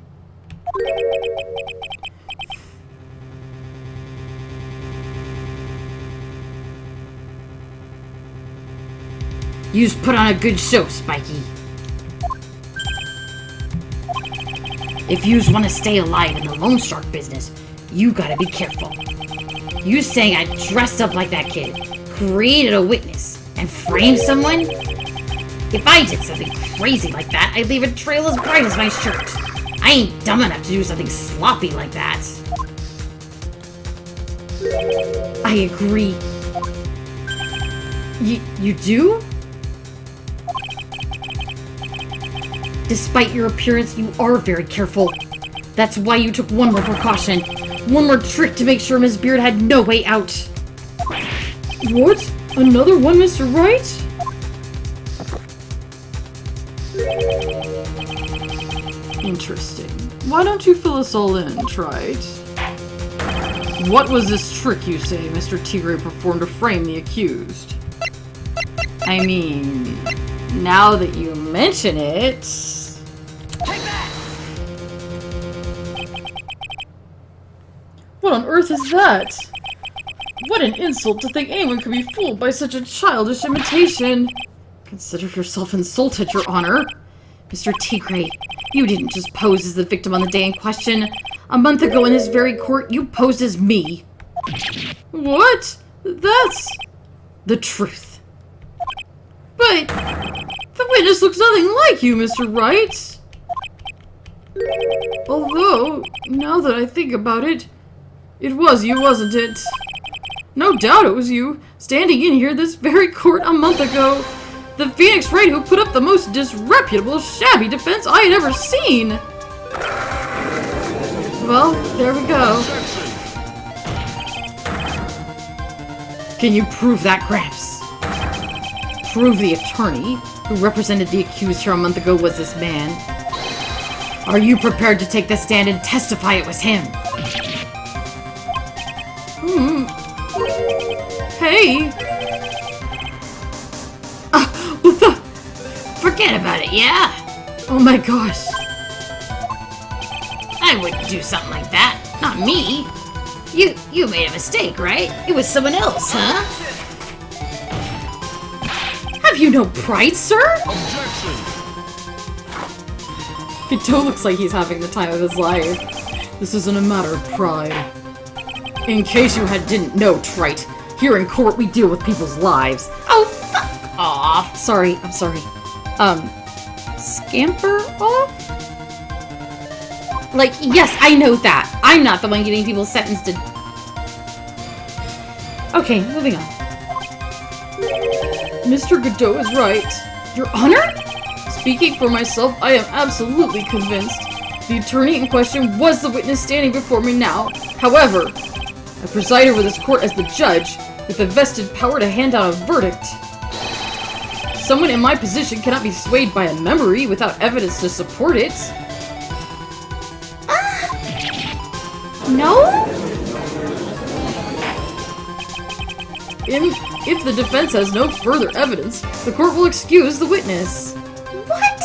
You's put on a good show, Spiky. If yous want to stay alive in the Lone Shark business, you gotta be careful. You saying I dressed up like that kid, created a witness, and framed someone? If I did something crazy like that, I'd leave a trail as bright as my shirt. I ain't dumb enough to do something sloppy like that. I agree. You do? Despite your appearance, you are very careful. That's why you took one more precaution. One more trick to make sure Miss Beard had no way out. What? Another one, Mr. Wright? Interesting. Why don't you fill us all in, Trite? What was this trick you say Mr. Tigre performed to frame the accused? I mean, now that you mention it... Take that! What on earth is that? What an insult to think anyone could be fooled by such a childish imitation! Consider yourself insulted, Your Honor. Mr. Tigray, you didn't just pose as the victim on the day in question. A month ago in this very court, you posed as me. What? That's the truth. But the witness looks nothing like you, Mr. Wright. Although, now that I think about it, it was you, wasn't it? No doubt it was you, standing in here this very court a month ago. The Phoenix Wright who put up the most disreputable, shabby defense I had ever seen. Well, there we go. Can you prove that, Gramps? Prove the attorney who represented the accused here a month ago was this man? Are you prepared to take the stand and testify it was him? Hey! What the? Forget about it, yeah? Oh my gosh. I wouldn't do something like that. Not me. You made a mistake, right? It was someone else, huh? Have you no pride, sir? Kato looks like he's having the time of his life. This isn't a matter of pride. In case you didn't know, Trite, here in court we deal with people's lives. Oh, fuck off! Sorry, I'm sorry. Scamper off? Like, yes, I know that. I'm not the one getting people sentenced to... Okay, moving on. Mr. Godot is right. Your Honor? Speaking for myself, I am absolutely convinced. The attorney in question was the witness standing before me now. However, I preside over this court as the judge, with the vested power to hand out a verdict. Someone in my position cannot be swayed by a memory without evidence to support it. No? If the defense has no further evidence, the court will excuse the witness. What?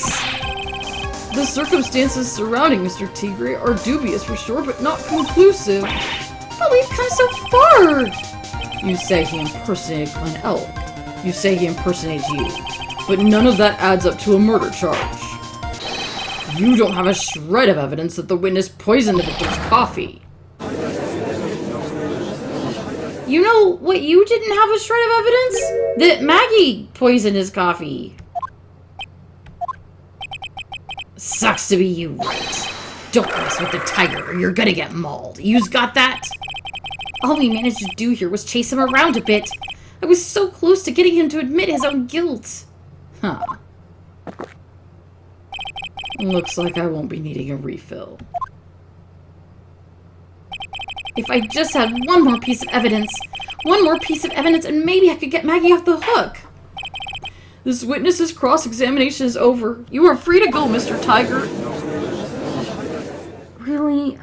The circumstances surrounding Mr. Tigray are dubious for sure, but not conclusive. But we've come so far! You say he impersonated Glenn Elk. You say he impersonated you. But none of that adds up to a murder charge. You don't have a shred of evidence that the witness poisoned the victim's coffee. You know what you didn't have a shred of evidence? That Maggie poisoned his coffee. Sucks to be you, Wright. Don't mess with the tiger or you're gonna get mauled. You's got that? All we managed to do here was chase him around a bit. I was so close to getting him to admit his own guilt. Huh. Looks like I won't be needing a refill. If I just had one more piece of evidence, and maybe I could get Maggie off the hook. This witness's cross-examination is over. You are free to go, Mr. Tiger. Really?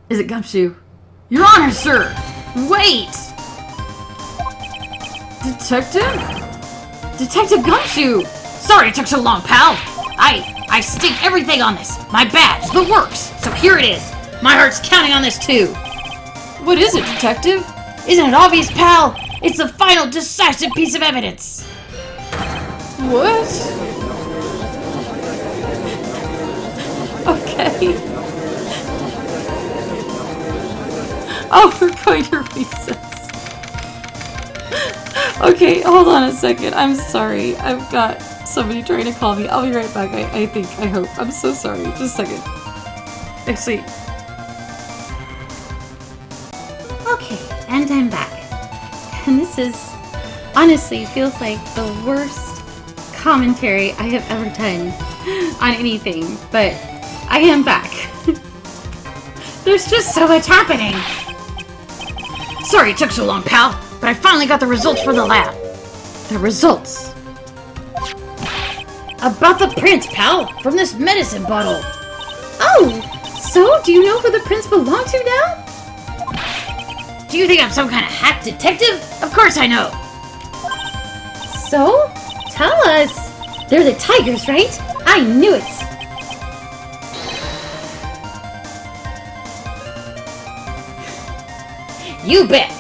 Is it Gumshoe? Your Honor, sir! Wait! Detective? Detective Gumshoe! Sorry it took so long, pal. I stake everything on this. My badge, the works. So here it is. My heart's counting on this too. What is it, Detective? Isn't it obvious, pal? It's the final decisive piece of evidence. What? Okay. Oh, we're going to recess. Okay, hold on a second. I'm sorry. I've got somebody trying to call me. I'll be right back. I hope. I'm so sorry. Just a second. Actually, Okay, and I'm back. And this honestly feels like the worst commentary I have ever done on anything, but I am back. There's just so much happening. Sorry it took so long, pal, but I finally got the results for the lab. The results. About the prints, pal, from this medicine bottle. Oh, so do you know who the prints belong to now? Do you think I'm some kind of hack detective? Of course I know. So, tell us. They're the tigers, right? I knew it. You bet!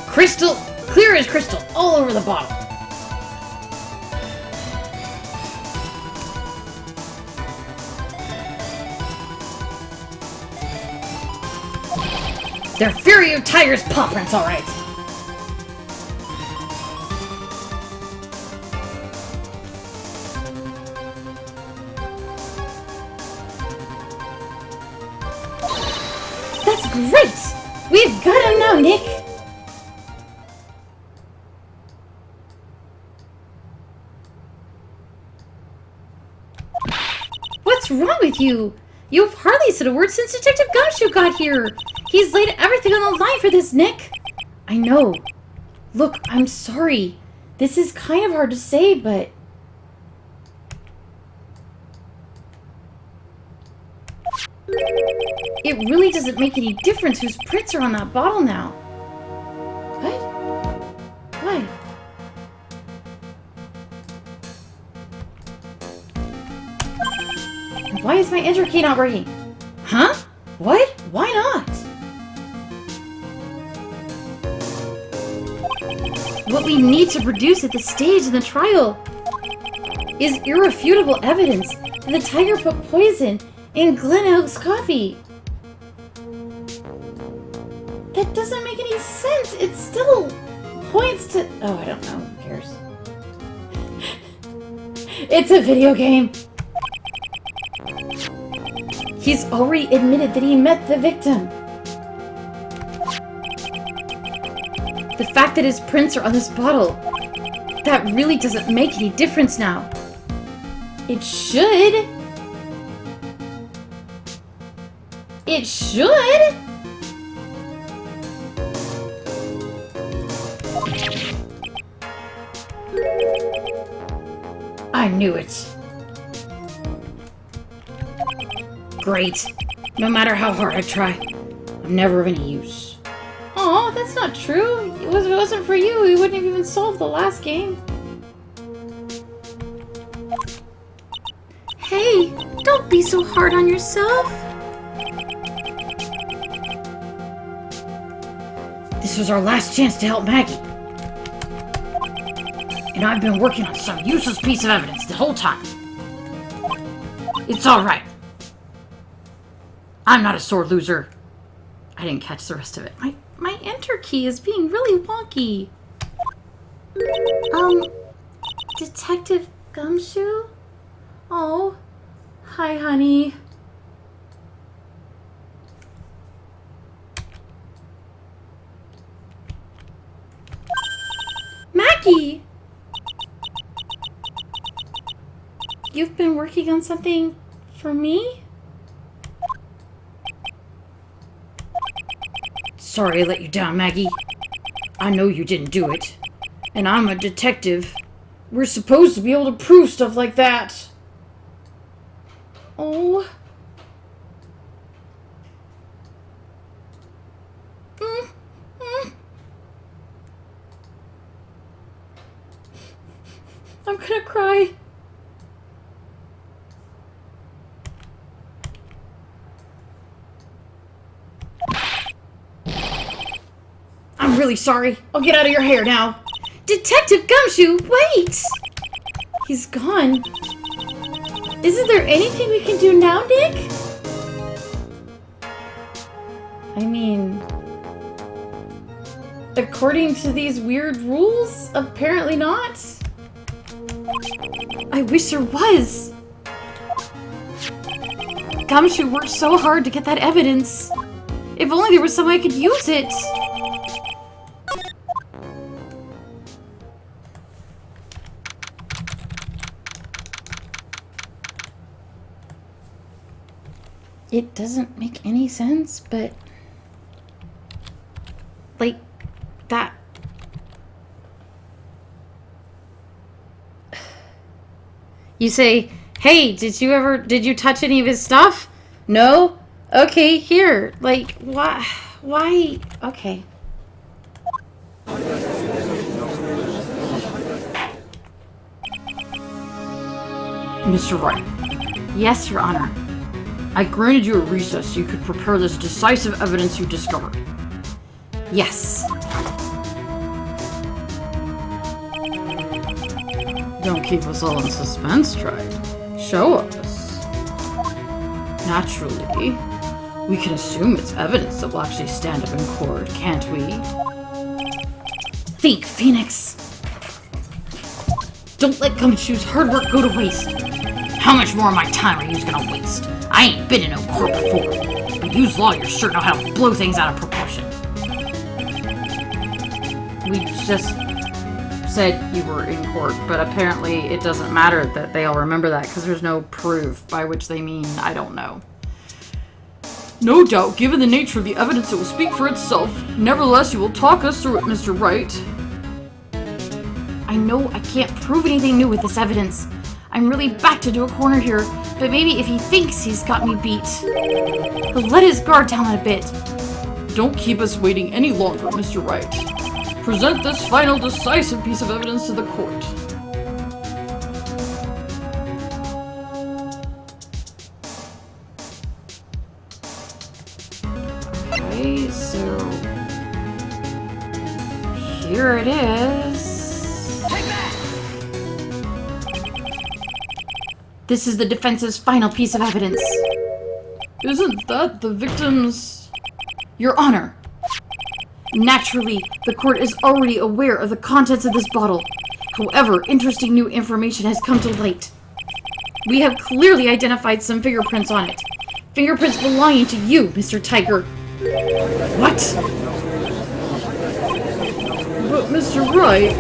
Crystal, clear as crystal, all over the bottle. They're Fury of Tiger's paw prints, alright. That's great! We've got him now, Nick! What's wrong with you? You've hardly said a word since Detective Gumshoe got here. He's laid everything on the line for this, Nick. I know. Look, I'm sorry. This is kind of hard to say, but... it really doesn't make any difference whose prints are on that bottle now. What? What? Why is my enter key not working? Huh? What? Why not? What we need to produce at this stage in the trial is irrefutable evidence that the tiger put poison in Glen Oak's coffee. That doesn't make any sense. It still points to... oh, I don't know. Who cares? It's a video game. He's already admitted that he met the victim. The fact that his prints are on this bottle, that really doesn't make any difference now. It should. It should. I knew it. Great. No matter how hard I try, I'm never of any use. Aw, that's not true. If it wasn't for you, we wouldn't have even solved the last game. Hey, don't be so hard on yourself. This was our last chance to help Maggie. And I've been working on some useless piece of evidence the whole time. It's alright. I'm not a sore loser. I didn't catch the rest of it. My enter key is being really wonky. Detective Gumshoe? Oh, hi, honey. Maggie! You've been working on something for me? Sorry I let you down, Maggie. I know you didn't do it. And I'm a detective. We're supposed to be able to prove stuff like that. Oh. I'm gonna cry. I'm really sorry. I'll get out of your hair now. Detective Gumshoe, wait! He's gone. Isn't there anything we can do now, Nick? I mean... according to these weird rules, apparently not. I wish there was. Gumshoe worked so hard to get that evidence. If only there was some way I could use it. It doesn't make any sense, but... like, that... You say, hey, did you touch any of his stuff? No? Okay, here. Like, why? Okay. Mr. Wright, Yes, Your Honor. I granted you a recess so you could prepare this decisive evidence you discovered. Yes. Don't keep us all in suspense, Wright. Show us. Naturally, we can assume it's evidence that will actually stand up in court, can't we? Think, Phoenix. Don't let Gumshoe's hard work go to waste. How much more of my time are you gonna waste? I ain't been in no court before, but yous lawyers sure know how to blow things out of proportion. We just said you were in court, but apparently it doesn't matter that they all remember that because there's no proof, by which they mean I don't know. No doubt, given the nature of the evidence, it will speak for itself. Nevertheless, you will talk us through it, Mr. Wright. I know I can't prove anything new with this evidence. I'm really backed into a corner here, but maybe if he thinks he's got me beat, he'll let his guard down a bit. Don't keep us waiting any longer, Mr. Wright. Present this final decisive piece of evidence to the court. Okay, so here it is. Take that! This is the defense's final piece of evidence. Isn't that the victim's... Your Honor. Naturally, the court is already aware of the contents of this bottle. However, interesting new information has come to light. We have clearly identified some fingerprints on it. Fingerprints belonging to you, Mr. Tiger. What? But, Mr. Wright,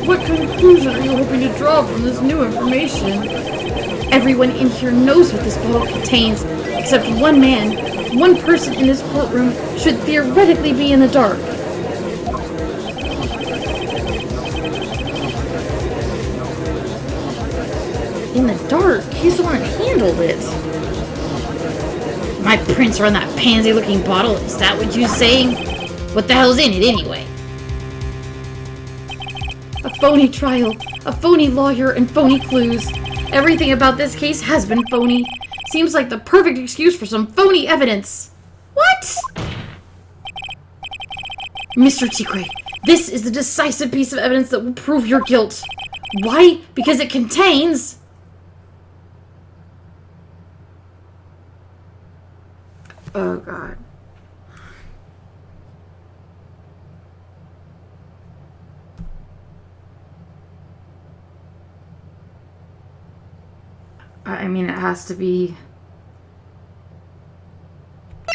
what conclusion are you hoping to draw from this new information? Everyone in here knows what this bottle contains, except one man. One person in this courtroom should theoretically be in the dark. In the dark? He's the one that handled it. My prints are on that pansy-looking bottle? Is that what you're saying? What the hell's in it anyway? A phony trial, a phony lawyer, and phony clues. Everything about this case has been phony. Seems like the perfect excuse for some phony evidence. What? Mr. Tigre, this is the decisive piece of evidence that will prove your guilt. Why? Because it contains... Oh, God. I mean, it has to be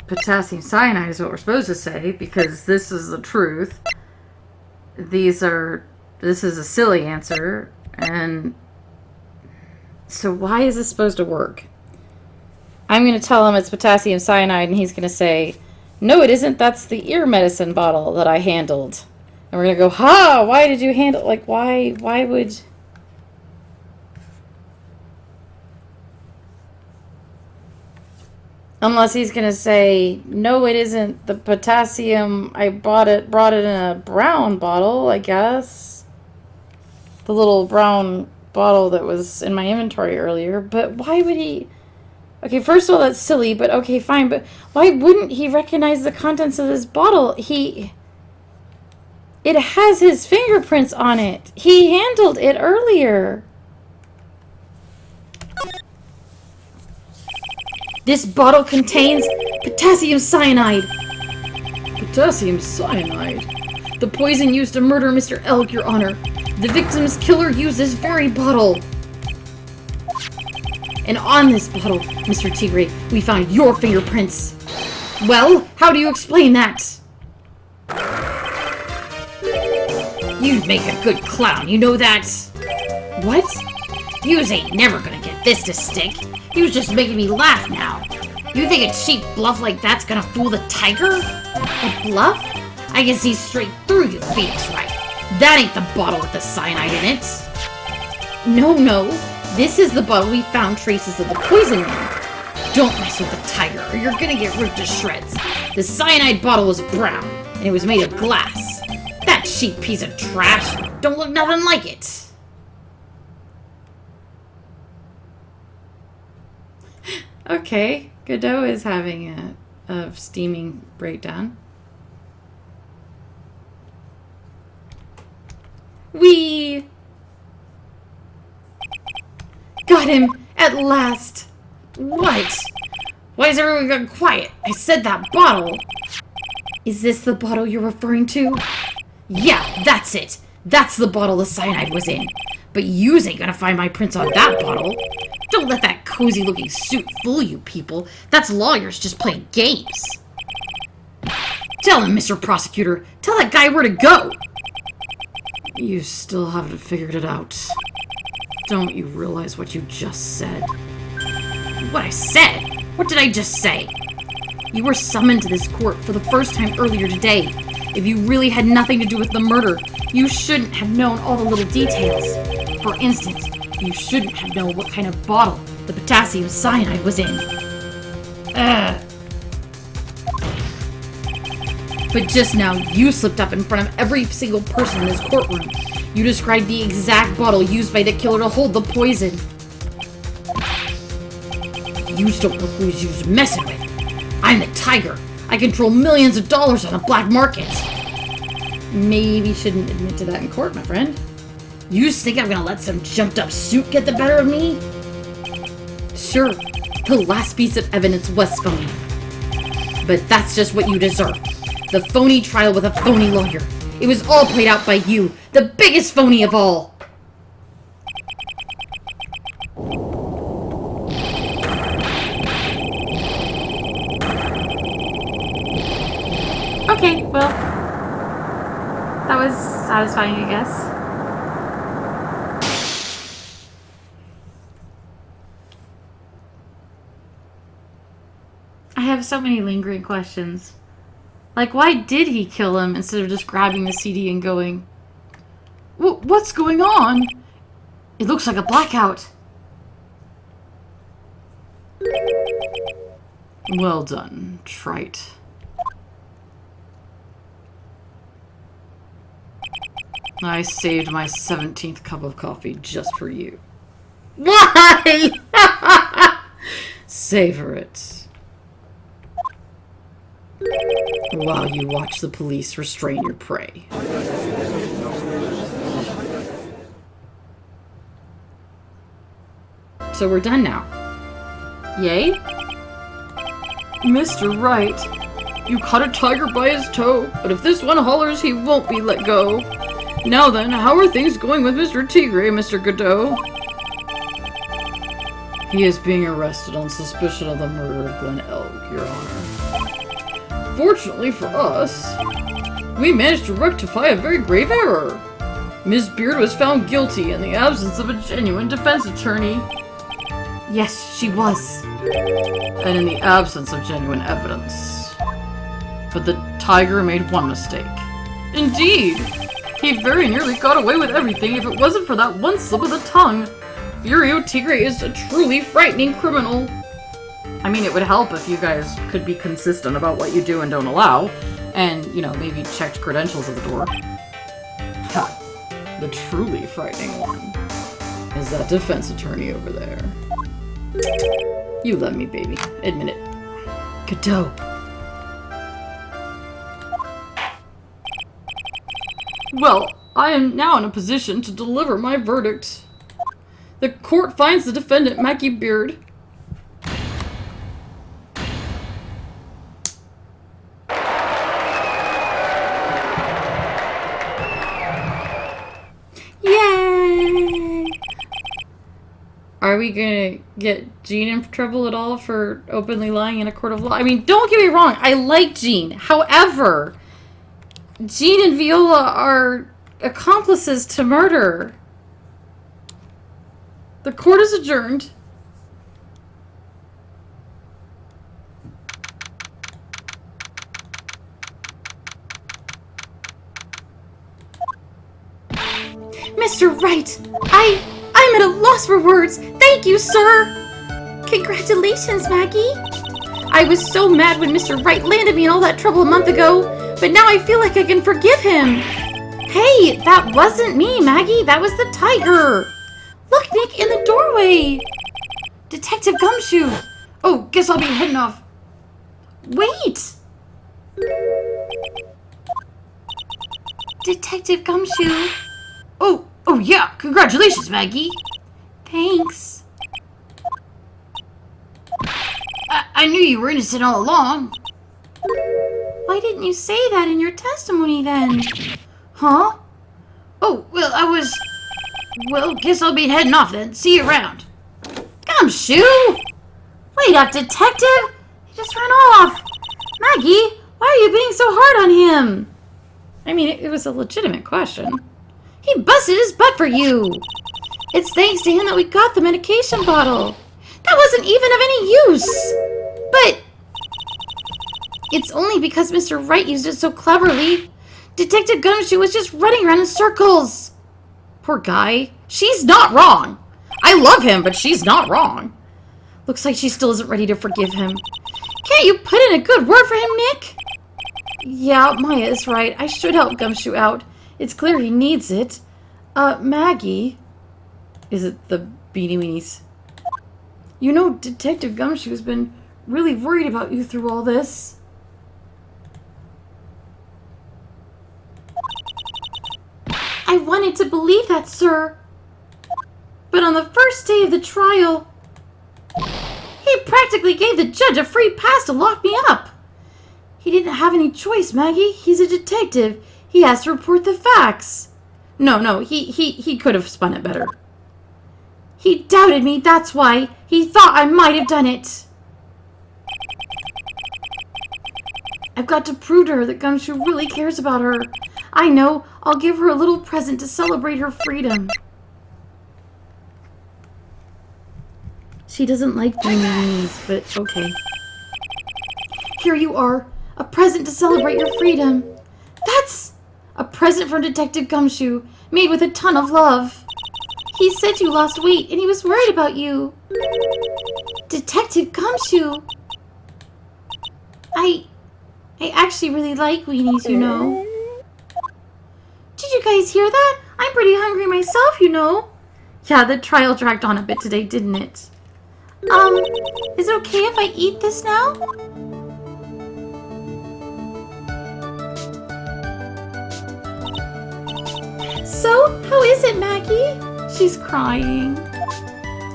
potassium cyanide is what we're supposed to say, because this is the truth. This is a silly answer, and so why is this supposed to work? I'm going to tell him it's potassium cyanide, and he's going to say, no, it isn't. That's the ear medicine bottle that I handled. And we're going to go, ha, why did you handle, like, why would... Unless he's going to say, no, it isn't the potassium. I brought it in a brown bottle, I guess. The little brown bottle that was in my inventory earlier. But why would he... Okay, first of all, that's silly, but okay, fine. But why wouldn't he recognize the contents of this bottle? It has his fingerprints on it. He handled it earlier. This bottle contains potassium cyanide. Potassium cyanide? The poison used to murder Mr. Elk, Your Honor. The victim's killer used this very bottle. And on this bottle, Mr. Tigre, we found your fingerprints. Well, how do you explain that? You'd make a good clown, you know that? What? Yous ain't never gonna get this to stick. He was just making me laugh now. You think a cheap bluff like that's gonna fool the tiger? A bluff? I can see straight through you, Phoenix Wright. That ain't the bottle with the cyanide in it. No. This is the bottle we found traces of the poison in. Don't mess with the tiger, or you're gonna get ripped to shreds. The cyanide bottle was brown, and it was made of glass. That cheap piece of trash don't look nothing like it. Okay, Godot is having a steaming breakdown. We got him at last. What? Why is everyone gone quiet? I said that bottle. Is this the bottle you're referring to? Yeah, that's it. That's the bottle the cyanide was in. But yous ain't gonna find my prints on that bottle. Don't let that cozy-looking suit fool you people. That's lawyers just playing games. Tell him, Mr. Prosecutor. Tell that guy where to go. You still haven't figured it out. Don't you realize what you just said? What I said? What did I just say? You were summoned to this court for the first time earlier today. If you really had nothing to do with the murder, you shouldn't have known all the little details. For instance, you shouldn't have known what kind of bottle the potassium cyanide was in. But just now, you slipped up in front of every single person in this courtroom. You described the exact bottle used by the killer to hold the poison. You don't know who you're messing with. I'm the Tiger. I control millions of dollars on the black market. Maybe you shouldn't admit to that in court, my friend. You think I'm gonna let some jumped-up suit get the better of me? Sure, the last piece of evidence was phony. But that's just what you deserve. The phony trial with a phony lawyer. It was all played out by you, the biggest phony of all. Okay, well, that was satisfying, I guess. I have so many lingering questions. Like, why did he kill him instead of just grabbing the CD and going, What's going on? it looks like a blackout. Well done, Wright. I saved my 17th cup of coffee just for you. Why? Savor it. While you watch the police restrain your prey. So we're done now. Yay? Mr. Wright, you caught a tiger by his toe, but if this one hollers, he won't be let go. Now then, how are things going with Mr. Tigre, Mr. Godot? He is being arrested on suspicion of the murder of Glenn Elk, Your Honor. Fortunately for us, we managed to rectify a very grave error. Ms. Beard was found guilty in the absence of a genuine defense attorney. Yes, she was. And in the absence of genuine evidence. But the tiger made one mistake. Indeed! He very nearly got away with everything if it wasn't for that one slip of the tongue. Furio Tigre is a truly frightening criminal. I mean, it would help if you guys could be consistent about what you do and don't allow. And, you know, maybe checked credentials at the door. Ha! The truly frightening one is that defense attorney over there. You let me, baby. Admit it. Godot. Well, I am now in a position to deliver my verdict. The court finds the defendant, Mackie Beard. Yay! Are we gonna get Jean in trouble at all for openly lying in a court of law? I mean, don't get me wrong, I like Jean. However, Jean and Viola are accomplices to murder. The court is adjourned. Mr. Wright, I'm at a loss for words. Thank you, sir. Congratulations, Maggie. I was so mad when Mr. Wright landed me in all that trouble a month ago, but now I feel like I can forgive him. Hey, that wasn't me, Maggie. That was the tiger. Look, Nick, in the doorway. Detective Gumshoe. Oh, guess I'll be heading off. Wait! Detective Gumshoe. Oh, yeah, congratulations, Maggie. Thanks. I knew you were innocent all along. Why didn't you say that in your testimony then? Huh? Oh, well, guess I'll be heading off then. See you around. Gumshoe! Wait up, detective! He just ran off! Maggie, why are you being so hard on him? I mean, it was a legitimate question. He busted his butt for you! It's thanks to him that we got the medication bottle. That wasn't even of any use! But it's only because Mr. Wright used it so cleverly. Detective Gumshoe was just running around in circles. Poor guy. She's not wrong. I love him, but she's not wrong. Looks like she still isn't ready to forgive him. Can't you put in a good word for him, Nick? Yeah, Maya is right. I should help Gumshoe out. It's clear he needs it. Maggie. Is it the Beanie Weenies? You know, Detective Gumshoe's been really worried about you through all this. I wanted to believe that, sir. But on the first day of the trial, he practically gave the judge a free pass to lock me up. He didn't have any choice, Maggie. He's a detective. He has to report the facts. No, he could have spun it better. He doubted me, that's why. He thought I might have done it. I've got to prove to her that Gumshoe really cares about her. I know. I'll give her a little present to celebrate her freedom. She doesn't like Beanie Weenies, but okay. Here you are. A present to celebrate your freedom. That's a present from Detective Gumshoe, made with a ton of love. He said you lost weight and he was worried about you. Detective Gumshoe. I actually really like weenies, you know. Did you guys hear that? I'm pretty hungry myself, you know. Yeah, the trial dragged on a bit today, didn't it? Is it okay if I eat this now? So, how is it, Maggie? She's crying.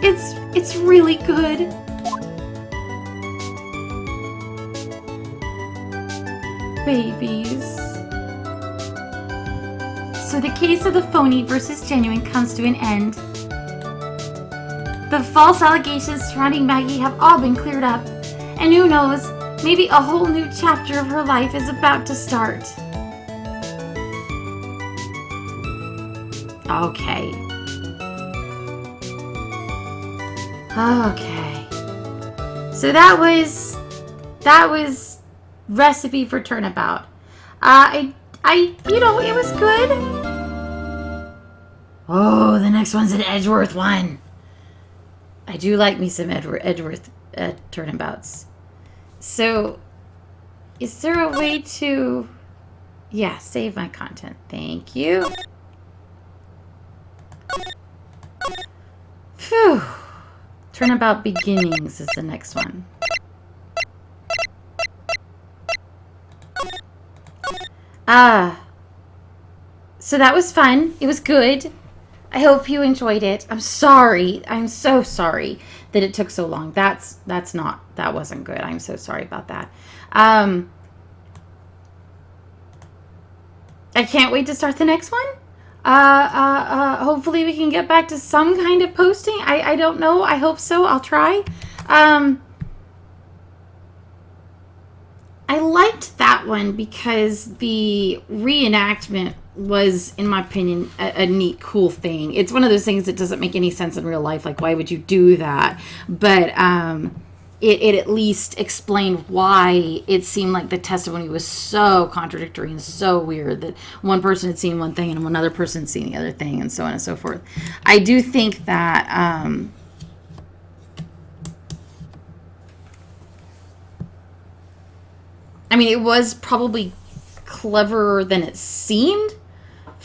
It's really good. Babies. So the case of the phony versus genuine comes to an end. The false allegations surrounding Maggie have all been cleared up. And who knows, maybe a whole new chapter of her life is about to start. Okay. So that was Recipe for Turnabout. It was good. Oh, the next one's an Edgeworth one. I do like me some Edgeworth turnabouts. So, is there a way to... Yeah, save my content. Thank you. Phew. Turnabout Beginnings is the next one. So that was fun. It was good. I hope you enjoyed it. I'm sorry. I'm so sorry that it took so long. That wasn't good. I'm so sorry about that. I can't wait to start the next one. Hopefully we can get back to some kind of posting. I don't know. I hope so. I'll try. I liked that one because the reenactment was, in my opinion, a neat, cool thing. It's one of those things that doesn't make any sense in real life. Like, why would you do that? But it at least explained why it seemed like the testimony was so contradictory and so weird that one person had seen one thing and one other person had seen the other thing, and so on and so forth. I do think that it was probably cleverer than it seemed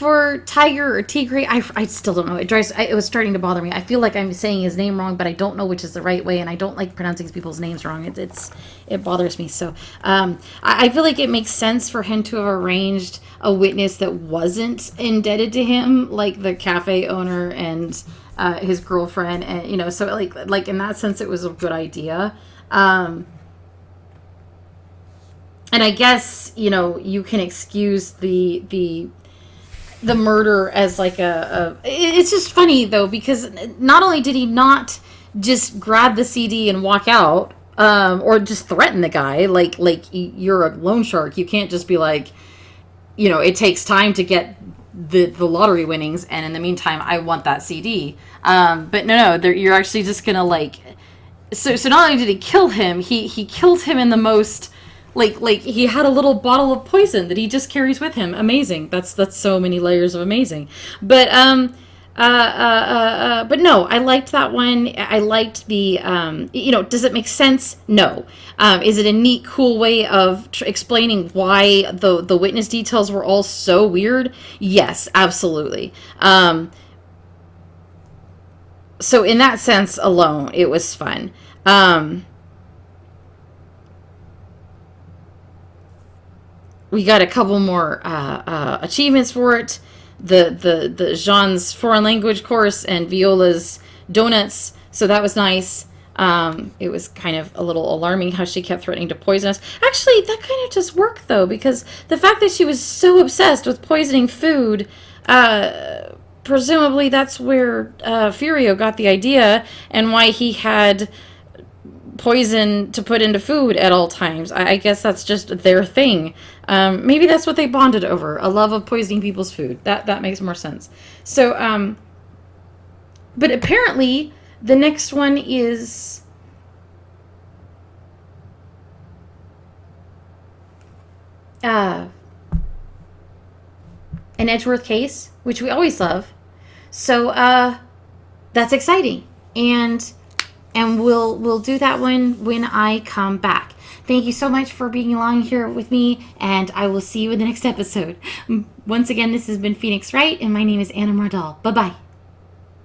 for Tiger or Tigre. I still don't know. It was starting to bother me. I feel like I'm saying his name wrong, but I don't know which is the right way, and I don't like pronouncing people's names wrong. It bothers me. So I feel like it makes sense for him to have arranged a witness that wasn't indebted to him, like the cafe owner and his girlfriend, and so like in that sense, it was a good idea. And I guess, you can excuse the murder as like it's just funny though, because not only did he not just grab the CD and walk out, or just threaten the guy, like you're a loan shark. You can't just be like, it takes time to get the lottery winnings, and in the meantime, I want that CD. But no, you're actually just gonna like, so not only did he kill him, he killed him in the most, like he had a little bottle of poison that he just carries with him. Amazing. That's so many layers of amazing. But but no, I liked that one. I liked the does it make sense? No. Is it a neat, cool way of explaining why the witness details were all so weird? Yes, absolutely. So in that sense alone, it was fun. We got a couple more achievements for it. The Jean's foreign language course and Viola's donuts. So that was nice. It was kind of a little alarming how she kept threatening to poison us. Actually, that kind of just worked though, because the fact that she was so obsessed with poisoning food, presumably that's where Furio got the idea and why he had poison to put into food at all times. I guess that's just their thing. Maybe that's what they bonded over, a love of poisoning people's food. That makes more sense. So, but apparently the next one is an Edgeworth case, which we always love. So that's exciting, and we'll do that one when I come back. Thank you so much for being along here with me, and I will see you in the next episode. Once again, this has been Phoenix Wright, and my name is Anna Mardal. Bye-bye.